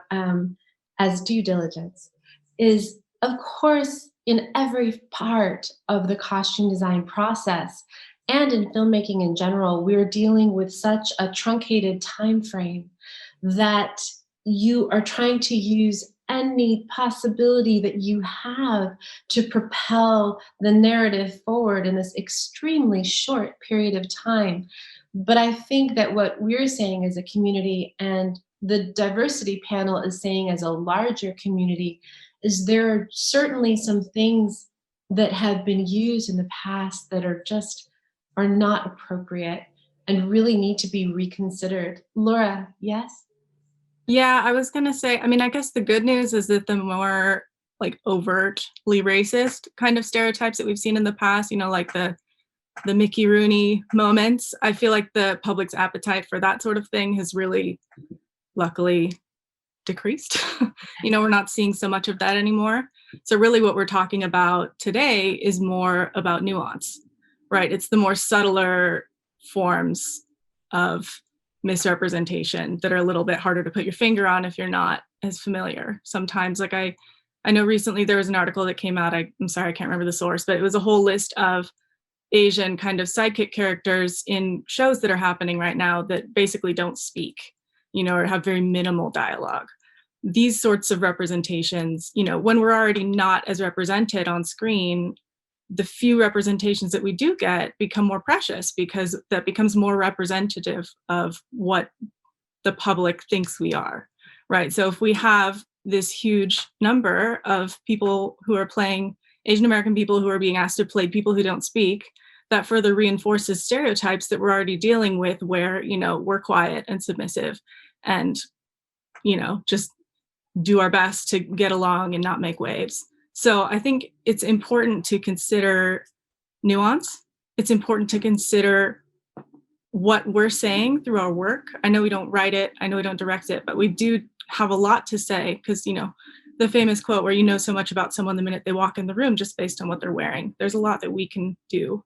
as due diligence is, of course, in every part of the costume design process, and in filmmaking in general, we're dealing with such a truncated time frame that you are trying to use any possibility that you have to propel the narrative forward in this extremely short period of time. But I think that what we're saying as a community, and the diversity panel is saying as a larger community, is there are certainly some things that have been used in the past that are not appropriate and really need to be reconsidered. Laura, yes? Yeah, I was going to say, I mean, I guess the good news is that the more like overtly racist kind of stereotypes that we've seen in the past, you know, like the Mickey Rooney moments, I feel like the public's appetite for that sort of thing has really, luckily, decreased. You know, we're not seeing so much of that anymore. So really what we're talking about today is more about nuance, right? It's the more subtler forms of misrepresentation that are a little bit harder to put your finger on if you're not as familiar. Sometimes, like I know recently there was an article that came out, I'm sorry, I can't remember the source, but it was a whole list of Asian kind of sidekick characters in shows that are happening right now that basically don't speak, you know, or have very minimal dialogue. These sorts of representations, you know, when we're already not as represented on screen, the few representations that we do get become more precious because that becomes more representative of what the public thinks we are, right? So if we have this huge number of people who are playing Asian American people who are being asked to play people who don't speak, that further reinforces stereotypes that we're already dealing with where, you know, we're quiet and submissive and, you know, just do our best to get along and not make waves. So I think it's important to consider nuance. It's important to consider what we're saying through our work. I know we don't write it, I know we don't direct it, but we do have a lot to say because, you know, the famous quote where you know so much about someone the minute they walk in the room just based on what they're wearing. There's a lot that we can do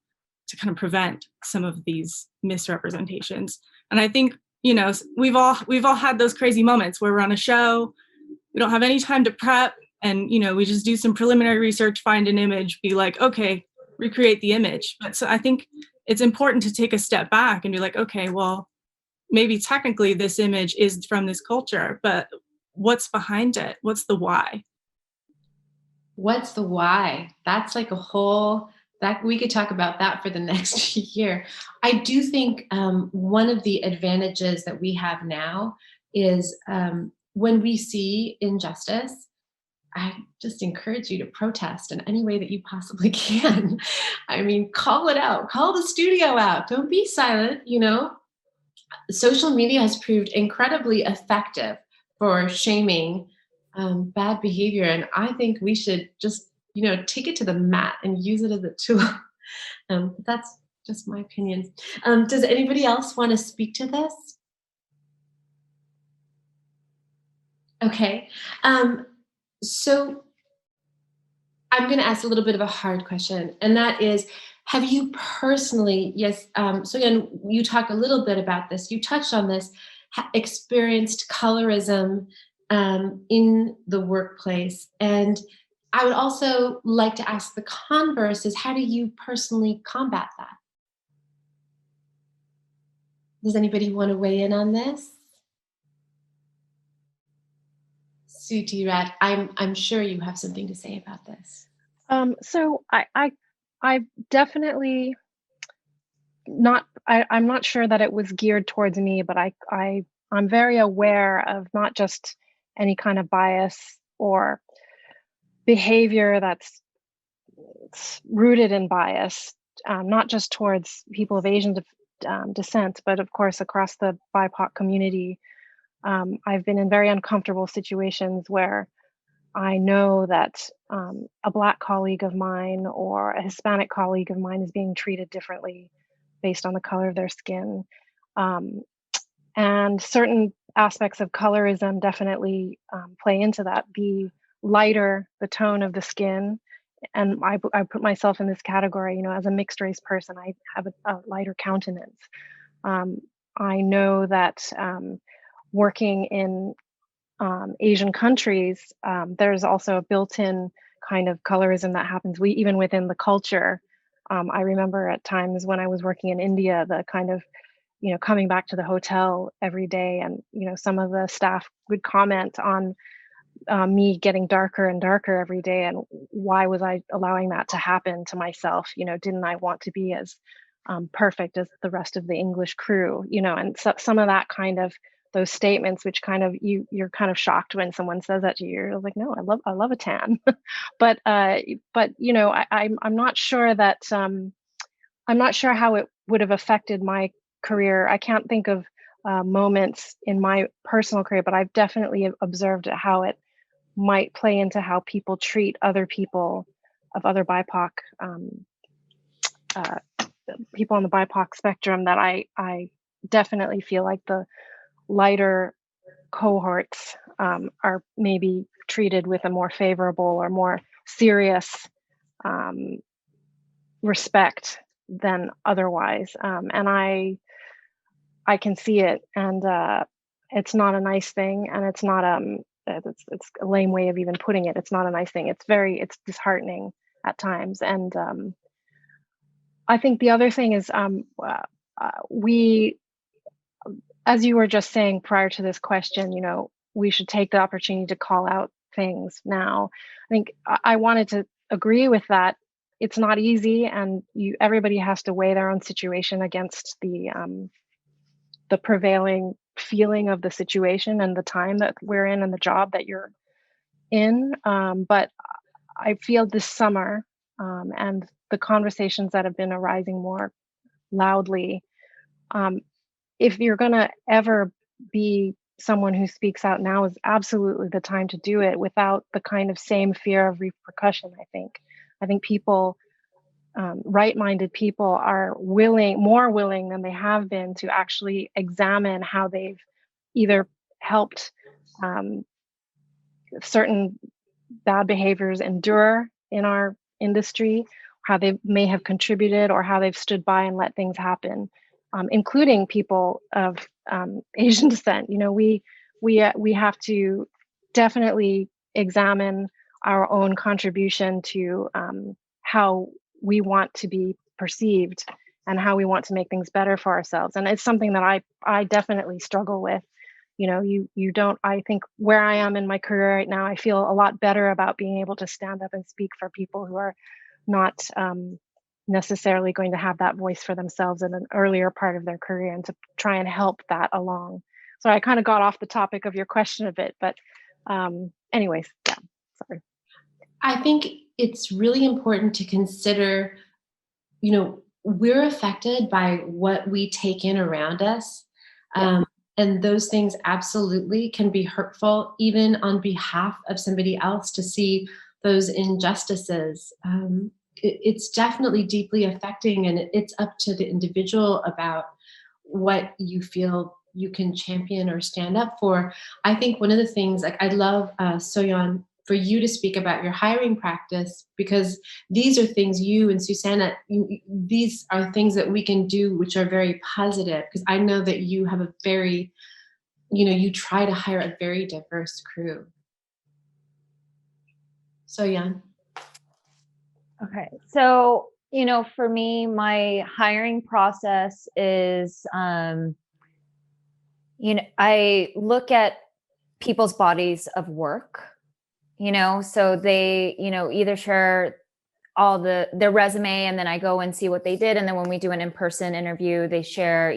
to kind of prevent some of these misrepresentations. And I think, you know, we've all had those crazy moments where we're on a show, we don't have any time to prep, and, you know, we just do some preliminary research, find an image, be like, okay, recreate the image. But so I think it's important to take a step back and be like, okay, well, maybe technically this image is from this culture, but what's behind it? What's the why? What's the why? That's like a whole, that we could talk about that for the next year. I do think one of the advantages that we have now is when we see injustice, I just encourage you to protest in any way that you possibly can. I mean, call it out, call the studio out. Don't be silent, you know? Social media has proved incredibly effective for shaming bad behavior. And I think we should just, you know, take it to the mat and use it as a tool. That's just my opinion. Does anybody else want to speak to this? Okay. So I'm going to ask a little bit of a hard question, and that is, have you personally, yes, so again, you talk a little bit about this, you touched on this, experienced colorism in the workplace. And I would also like to ask the converse is, how do you personally combat that? Does anybody want to weigh in on this? Suti Rat, I'm sure you have something to say about this. So I definitely not. I'm not sure that it was geared towards me, but I'm very aware of not just any kind of bias or behavior that's rooted in bias, not just towards people of Asian descent, but of course across the BIPOC community. I've been in very uncomfortable situations where I know that a Black colleague of mine or a Hispanic colleague of mine is being treated differently based on the color of their skin. Um, and certain aspects of colorism definitely play into that. The lighter the tone of the skin, and I put myself in this category, you know, as a mixed race person, I have a lighter countenance. Um, I know that working in Asian countries, there's also a built-in kind of colorism that happens. We even within the culture. I remember at times when I was working in India, the kind of, you know, coming back to the hotel every day, and you know, some of the staff would comment on me getting darker and darker every day, and why was I allowing that to happen to myself? You know, didn't I want to be as perfect as the rest of the English crew? You know, and so, some of that kind of those statements, which kind of you're kind of shocked when someone says that to you. You're like, no, I love a tan, but you know, I'm not sure that I'm not sure how it would have affected my career. I can't think of moments in my personal career, but I've definitely observed how it might play into how people treat other people of other BIPOC uh, people on the BIPOC spectrum. That I definitely feel like the lighter cohorts are maybe treated with a more favorable or more serious respect than otherwise. And I can see it, and it's not a nice thing, and it's not it's a lame way of even putting it. It's not a nice thing. It's disheartening at times. And I think the other thing is we, as you were just saying prior to this question, you know, we should take the opportunity to call out things now. I think I wanted to agree with that. It's not easy, and everybody has to weigh their own situation against the prevailing feeling of the situation and the time that we're in and the job that you're in. But I feel this summer and the conversations that have been arising more loudly, if you're going to ever be someone who speaks out, now is absolutely the time to do it without the kind of same fear of repercussion. I think people, right-minded people, are more willing than they have been to actually examine how they've either helped certain bad behaviors endure in our industry, how they may have contributed, or how they've stood by and let things happen, including people of Asian descent. You know, we have to definitely examine our own contribution to how we want to be perceived and how we want to make things better for ourselves. And it's something that I definitely struggle with. You don't, I think where I am in my career right now, I feel a lot better about being able to stand up and speak for people who are not necessarily going to have that voice for themselves in an earlier part of their career, and to try and help that along. So I kind of got off the topic of your question a bit, but anyways, yeah, sorry. I think it's really important to consider, we're affected by what we take in around us. And those things absolutely can be hurtful, even on behalf of somebody else, to see those injustices. It's definitely deeply affecting, and it's up to the individual about what you feel you can champion or stand up for. I think one of the things, like, I'd love, Soyeon, for you to speak about your hiring practice, because these are things you and Susanna, these are things that we can do which are very positive, because I know that you have a very, you try to hire a very diverse crew. Soyeon. Okay. So, for me, my hiring process is, I look at people's bodies of work, so they, either share all their resume, and then I go and see what they did. And then when we do an in-person interview, they share,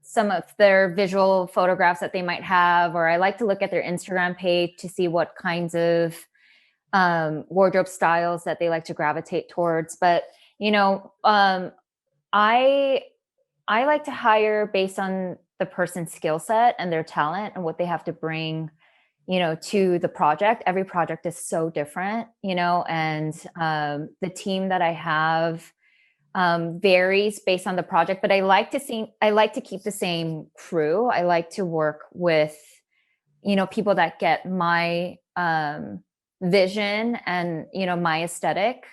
some of their visual photographs that they might have, or I like to look at their Instagram page to see what kinds of wardrobe styles that they like to gravitate towards. But, I like to hire based on the person's skill set and their talent and what they have to bring, to the project. Every project is so different, and the team that I have varies based on the project, but I like to keep the same crew. I like to work with, people that get my vision and, my aesthetic,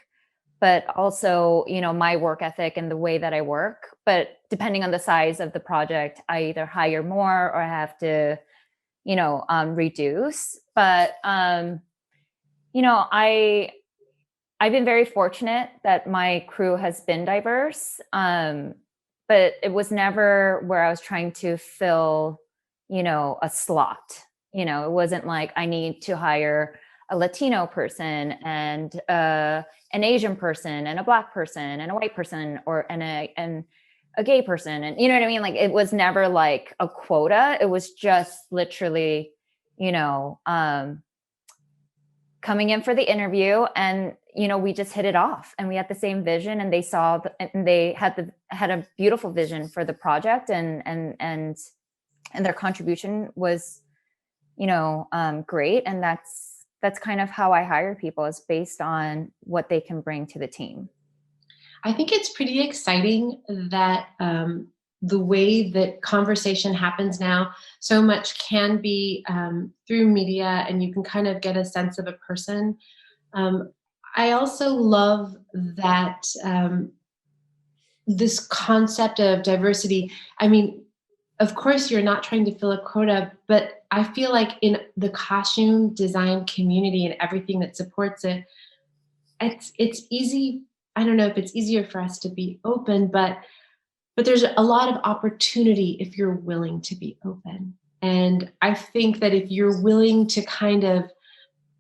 but also, my work ethic and the way that I work. But depending on the size of the project, I either hire more or I have to, reduce. But, I've been very fortunate that my crew has been diverse. But it was never where I was trying to fill, a slot. It wasn't like I need to hire a Latino person and an Asian person and a Black person and a white person and a gay person, and you know what I mean? Like, it was never like a quota. It was just literally, coming in for the interview, and we just hit it off, and we had the same vision, and they saw and they had a beautiful vision for the project, and their contribution was, great. And that's kind of how I hire people, is based on what they can bring to the team. I think it's pretty exciting that the way that conversation happens now, so much can be through media, and you can kind of get a sense of a person. I also love that this concept of diversity. I mean, of course, you're not trying to fill a quota, but I feel like in the costume design community and everything that supports it, it's easy. I don't know if it's easier for us to be open, but there's a lot of opportunity if you're willing to be open. And I think that if you're willing to kind of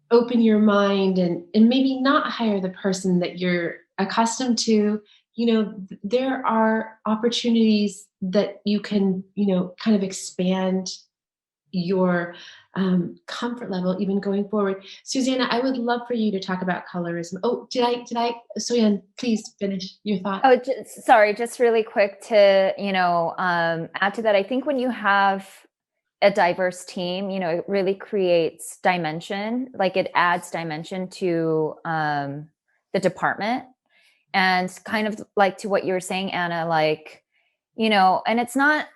open your mind and maybe not hire the person that you're accustomed to, there are opportunities that you can, kind of expand your comfort level even going forward. Susanna, I would love for you to talk about colorism. Oh, did I? Soyeon, please finish your thought. Oh, sorry, just really quick to, add to that. I think when you have a diverse team, it really creates dimension, like it adds dimension to the department. And kind of like to what you were saying, Anna, like, and it's not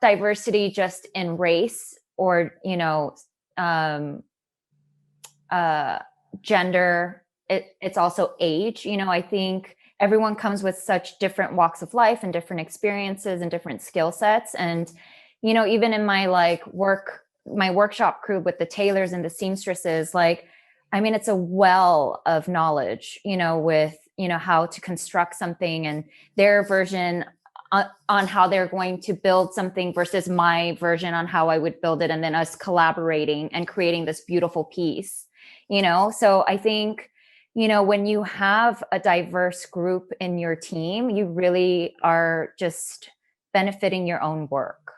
diversity just in race or, gender. It's also age. I think everyone comes with such different walks of life and different experiences and different skill sets. And, even in my my workshop crew with the tailors and the seamstresses, like, I mean, it's a well of knowledge, with how to construct something and their version on how they're going to build something versus my version on how I would build it, and then us collaborating and creating this beautiful piece. So I think, when you have a diverse group in your team, you really are just benefiting your own work.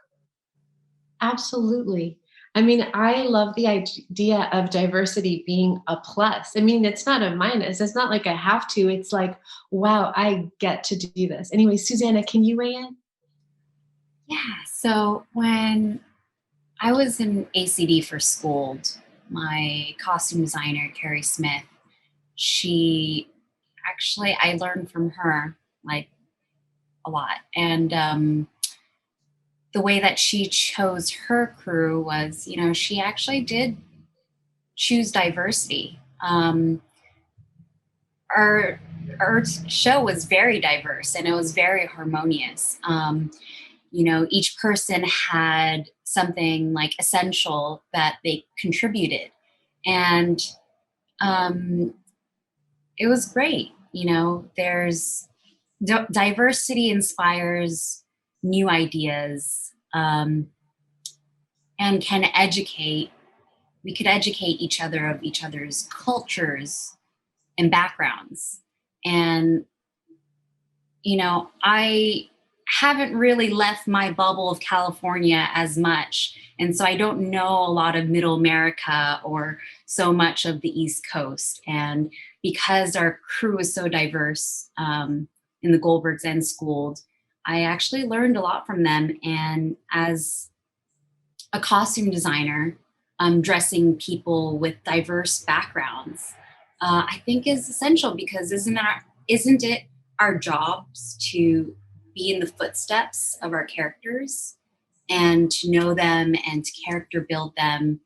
Absolutely. I mean, I love the idea of diversity being a plus. I mean, it's not a minus. It's not like I have to. It's like, wow, I get to do this. Anyway, Susanna, can you weigh in? Yeah. So when I was in ACD for Schooled, my costume designer, Carrie Smith, I learned from her like a lot. And the way that she chose her crew was, she actually did choose diversity. Our show was very diverse and it was very harmonious. Each person had something like essential that they contributed. And it was great. Diversity inspires new ideas, and we could educate each other of each other's cultures and backgrounds. And, I haven't really left my bubble of California as much. And so I don't know a lot of Middle America or so much of the East Coast. And because our crew is so diverse, in the Goldbergs and Schooled, I actually learned a lot from them. And as a costume designer, dressing people with diverse backgrounds, I think is essential, because isn't it our jobs to be in the footsteps of our characters and to know them and to character build them?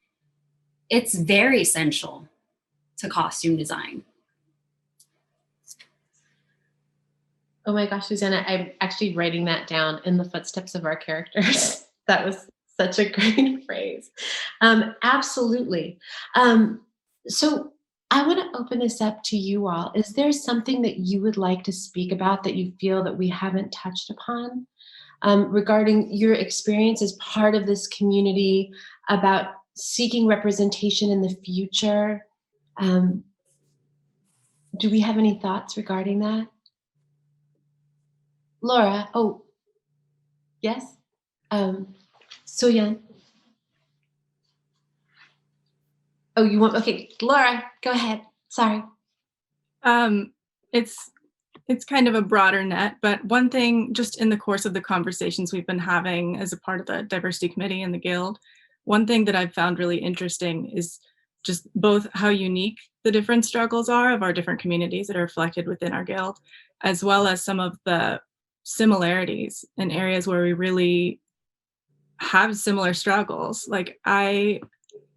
It's very essential to costume design. Oh my gosh, Susanna, I'm actually writing that down, in the footsteps of our characters. That was such a great phrase. Absolutely. So I want to open this up to you all. Is there something that you would like to speak about that you feel that we haven't touched upon, regarding your experience as part of this community, about seeking representation in the future? Do we have any thoughts regarding that? Laura, oh, yes? Soyan. Oh, you want, okay, Laura, go ahead. Sorry. It's kind of a broader net, but one thing, just in the course of the conversations we've been having as a part of the diversity committee in the guild, one thing that I've found really interesting is just both how unique the different struggles are of our different communities that are reflected within our guild, as well as some of the similarities in areas where we really have similar struggles. Like, I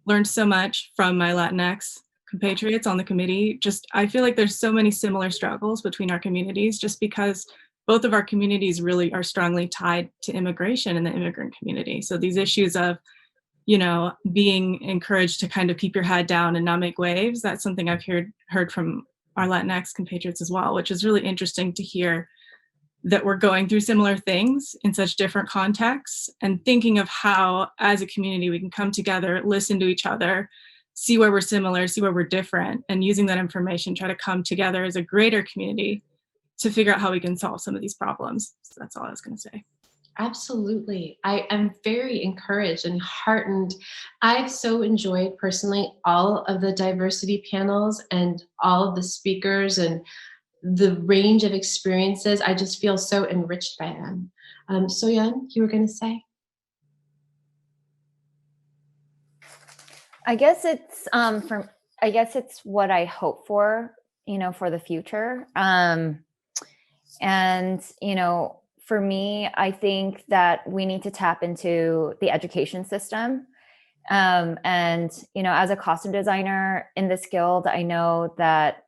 learned so much from my Latinx compatriots on the committee. I feel like there's so many similar struggles between our communities, just because both of our communities really are strongly tied to immigration and the immigrant community. So these issues of, being encouraged to kind of keep your head down and not make waves, that's something I've heard from our Latinx compatriots as well, which is really interesting to hear, that we're going through similar things in such different contexts, and thinking of how, as a community, we can come together, listen to each other, see where we're similar, see where we're different, and using that information, try to come together as a greater community to figure out how we can solve some of these problems. So that's all I was going to say. Absolutely. I am very encouraged and heartened. I've so enjoyed personally all of the diversity panels and all of the speakers and the range of experiences. I just feel so enriched by them. Soyeon, you were going to say? I guess it's what I hope for, for the future. And, for me, I think that we need to tap into the education system. And, as a costume designer in this guild, I know that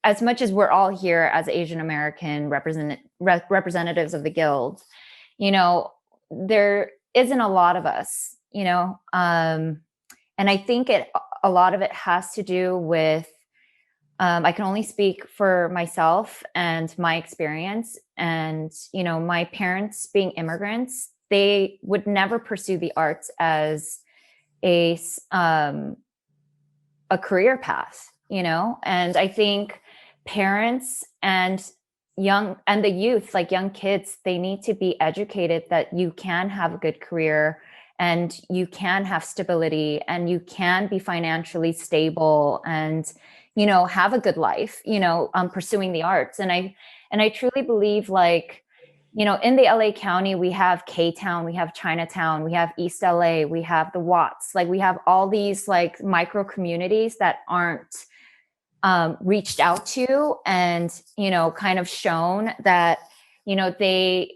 as much as we're all here as Asian American representatives of the guild, there isn't a lot of us, and I think a lot of it has to do with I can only speak for myself and my experience. And, you know, my parents being immigrants, they would never pursue the arts as a career path, you know? And I think parents and the youth, like young kids, they need to be educated that you can have a good career and you can have stability and you can be financially stable and, you know, have a good life, you know, pursuing the arts. And I truly believe, like, you know, in the LA County, we have K-Town, we have Chinatown, we have East LA, we have the Watts, like we have all these like micro communities that aren't reached out to and, you know, kind of shown that, you know, they,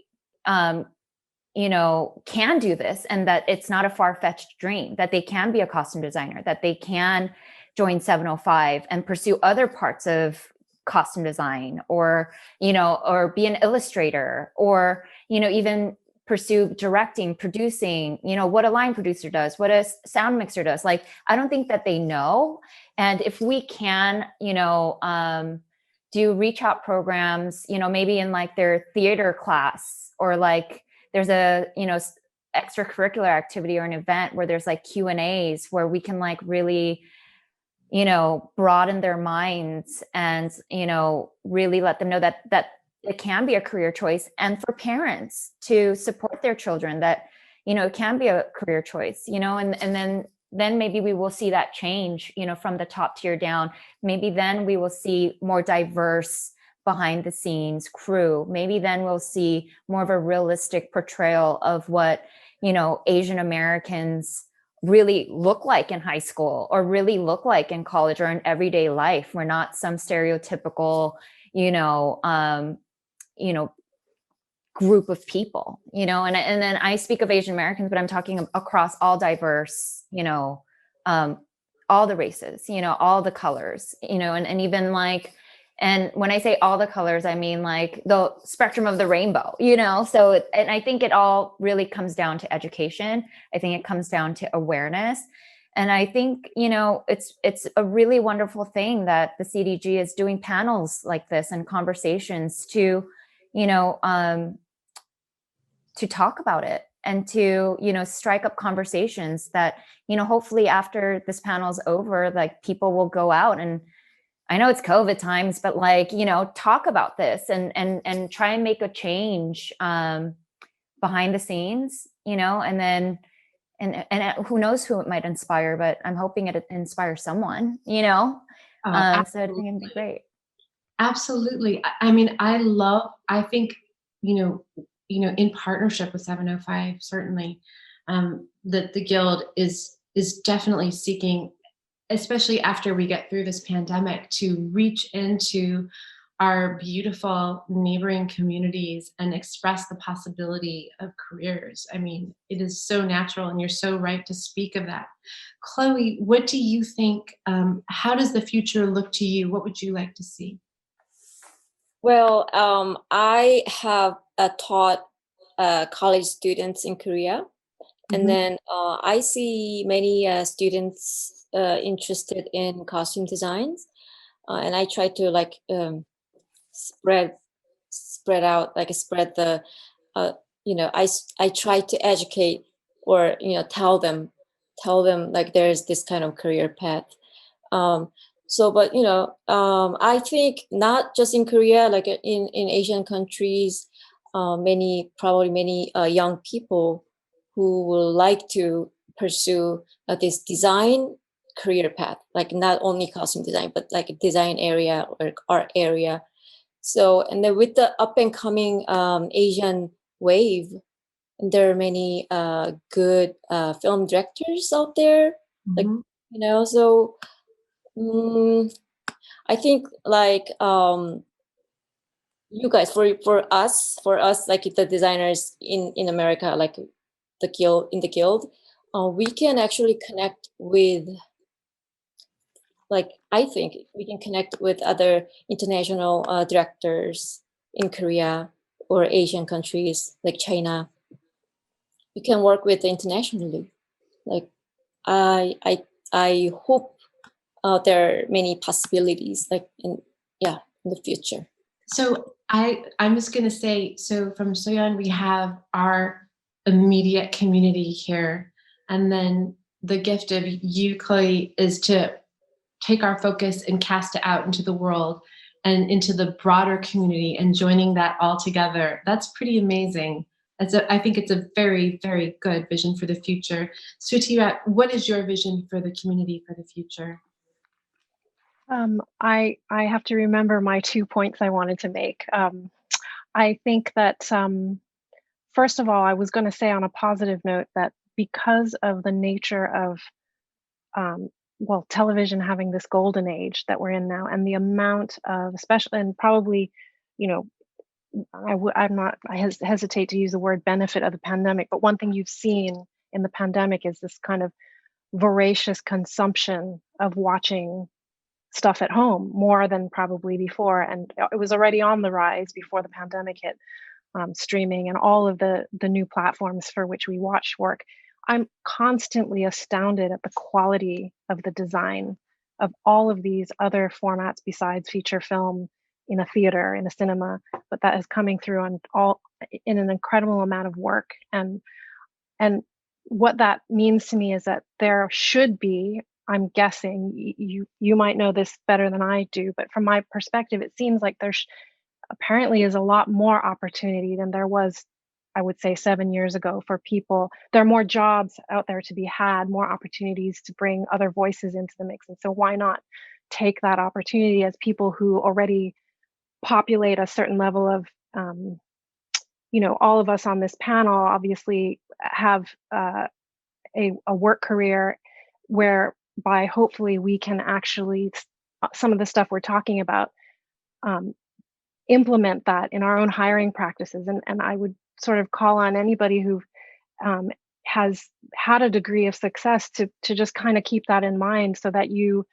you know, can do this and that it's not a far-fetched dream, that they can be a costume designer, that they can join 705 and pursue other parts of costume design, or, you know, or be an illustrator, or, you know, even pursue directing, producing, you know, what a line producer does, what a sound mixer does. Like, I don't think that they know. And if we can, you know, do reach out programs, you know, maybe in like their theater class, or like there's a, you know, extracurricular activity or an event where there's like Q&As where we can like really, you know, broaden their minds and, you know, really let them know that it can be a career choice, and for parents to support their children that, you know, it can be a career choice, you know, and then maybe we will see that change, you know, from the top tier down. Maybe then we will see more diverse behind the scenes crew. Maybe then we'll see more of a realistic portrayal of what, you know, Asian Americans really look like in high school, or really look like in college, or in everyday life. We're not some stereotypical, you know, group of people, you know, and then I speak of Asian Americans, but I'm talking across all diverse, you know, all the races, you know, all the colors, you know, and even like, and when I say all the colors, I mean like the spectrum of the rainbow, you know. So, and I think it all really comes down to education. I think it comes down to awareness. And I think, you know, it's a really wonderful thing that the CDG is doing panels like this and conversations to, you know, to talk about it and to, you know, strike up conversations that, you know, hopefully after this panel's over, like people will go out and, I know it's COVID times, but like, you know, talk about this and try and make a change behind the scenes, you know, and then, and who knows who it might inspire, but I'm hoping it inspires someone, you know. So I think it'd be great. Absolutely. I mean, I think, you know, in partnership with 705, certainly, that the Guild is definitely seeking, especially after we get through this pandemic, to reach into our beautiful neighboring communities and express the possibility of careers. I mean, it is so natural, and you're so right to speak of that. Chloe, what do you think? How does the future look to you? What would you like to see? Well, I have taught college students in Korea, and then I see many students interested in costume designs, and I try to like spread out, like spread the, you know, I try to educate, or, you know, tell them like there's this kind of career path. So, but, you know, I think not just in Korea, like in Asian countries, probably many young people who would like to pursue this design career path, like not only costume design, but like a design area or art area. So, and then with the up and coming Asian wave, there are many good film directors out there, like, you know, so I think like you guys, for us, like the designers in America, like the guild, we can actually connect with, like, I think we can connect with other international directors in Korea or Asian countries like China. We can work with internationally. Like, I hope there are many possibilities, like in the future. So I'm just going to say, so from Soyeon, we have our immediate community here. And then the gift of you, Chloe, is to take our focus and cast it out into the world and into the broader community and joining that all together. That's pretty amazing. I think it's a very, very good vision for the future. Sutirat, what is your vision for the community for the future? I have to remember my 2 points I wanted to make. I think that first of all, I was going to say on a positive note that because of the nature of television having this golden age that we're in now, and the amount of, especially, and probably, you know, I hesitate to use the word benefit of the pandemic, but one thing you've seen in the pandemic is this kind of voracious consumption of watching stuff at home more than probably before. And it was already on the rise before the pandemic hit, streaming and all of the new platforms for which we watch work. I'm constantly astounded at the quality of the design of all of these other formats besides feature film in a theater, in a cinema, but that is coming through in an incredible amount of work. And what that means to me is that there should be, I'm guessing, you might know this better than I do, but from my perspective, it seems like there apparently is a lot more opportunity than there was, I would say, 7 years ago for people. There are more jobs out there to be had, more opportunities to bring other voices into the mix. And so why not take that opportunity as people who already populate a certain level of, all of us on this panel obviously have a work career whereby hopefully we can actually, some of the stuff we're talking about, implement that in our own hiring practices. And I would sort of call on anybody who has had a degree of success to just kind of keep that in mind, so that you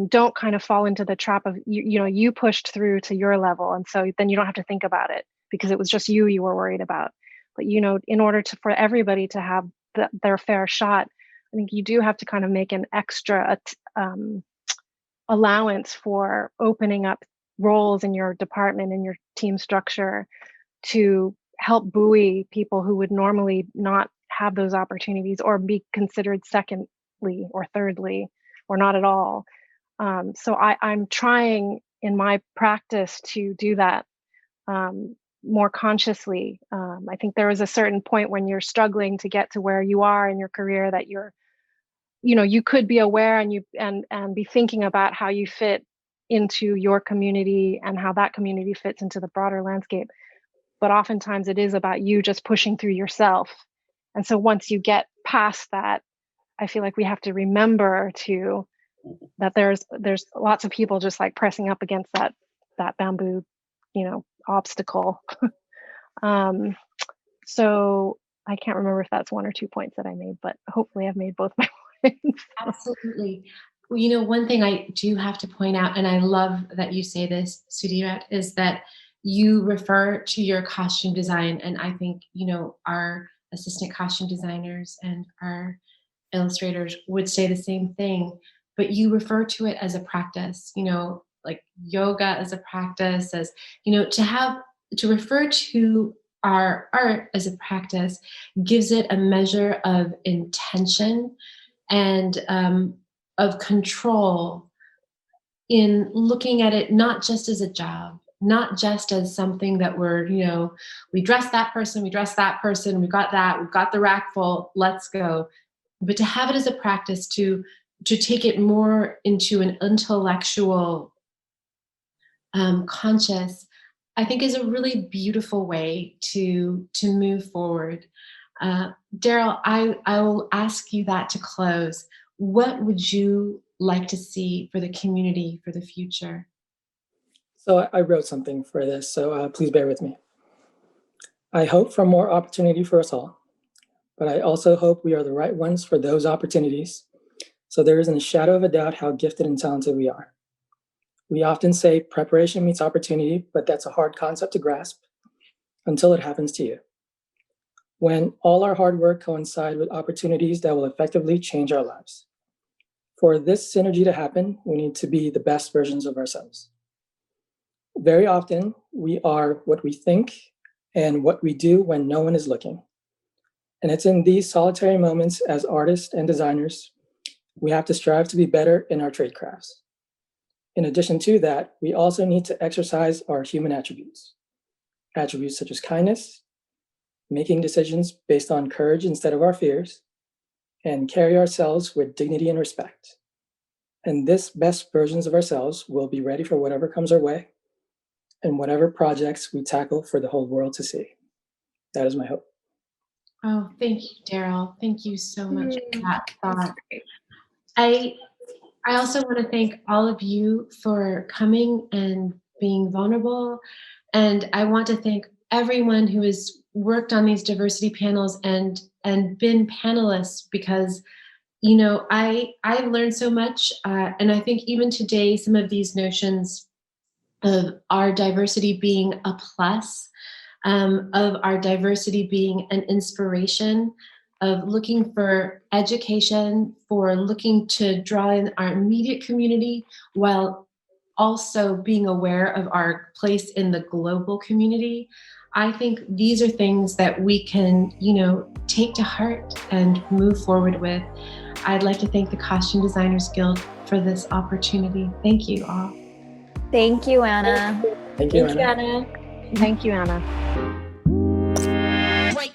don't kind of fall into the trap of, you pushed through to your level, and so then you don't have to think about it because it was just you were worried about. But in order for everybody to have their fair shot, I think you do have to kind of make an extra allowance for opening up roles in your department, in your team structure, to help buoy people who would normally not have those opportunities or be considered secondly or thirdly or not at all. So I'm trying in my practice to do that more consciously. I think there is a certain point when you're struggling to get to where you are in your career that you could be aware and be thinking about how you fit into your community and how that community fits into the broader landscape. But oftentimes it is about you just pushing through yourself. And so once you get past that, I feel like we have to remember that there's lots of people just like pressing up against that bamboo, obstacle. So I can't remember if that's 1 or 2 points that I made, but hopefully I've made both my points. Absolutely. Well, one thing I do have to point out, and I love that you say this, Sudhirat, is that you refer to your costume design, and I think, our assistant costume designers and our illustrators would say the same thing, but you refer to it as a practice, like yoga as a practice, as, to refer to our art as a practice gives it a measure of intention and of control in looking at it not just as a job, not just as something that we dress that person, we got that, we've got the rack full, let's go. But to have it as a practice, to take it more into an intellectual, conscious, I think is a really beautiful way to move forward. Daryl, I will ask you that to close. What would you like to see for the community for the future? So I wrote something for this, so please bear with me. I hope for more opportunity for us all, but I also hope we are the right ones for those opportunities, so there isn't a shadow of a doubt how gifted and talented we are. We often say preparation meets opportunity, but that's a hard concept to grasp until it happens to you. When all our hard work coincides with opportunities that will effectively change our lives. For this synergy to happen, we need to be the best versions of ourselves. Very often, we are what we think and what we do when no one is looking. And it's in these solitary moments as artists and designers, we have to strive to be better in our trade crafts. In addition to that, we also need to exercise our human attributes. Attributes such as kindness, making decisions based on courage instead of our fears, and carry ourselves with dignity and respect. And this best versions of ourselves will be ready for whatever comes our way and whatever projects we tackle for the whole world to see. That is my hope. Oh, thank you, Daryl. Thank you so much for that thought. great. I also want to thank all of you for coming and being vulnerable. And I want to thank everyone who has worked on these diversity panels and been panelists, because I've learned so much. And I think even today, some of these notions of our diversity being a plus, of our diversity being an inspiration, of looking for education, for looking to draw in our immediate community while also being aware of our place in the global community. I think these are things that we can, take to heart and move forward with. I'd like to thank the Costume Designers Guild for this opportunity. Thank you all. Thank you, Anna. Thank you, Thank you, Anna. Anna. Thank you, Anna. Break.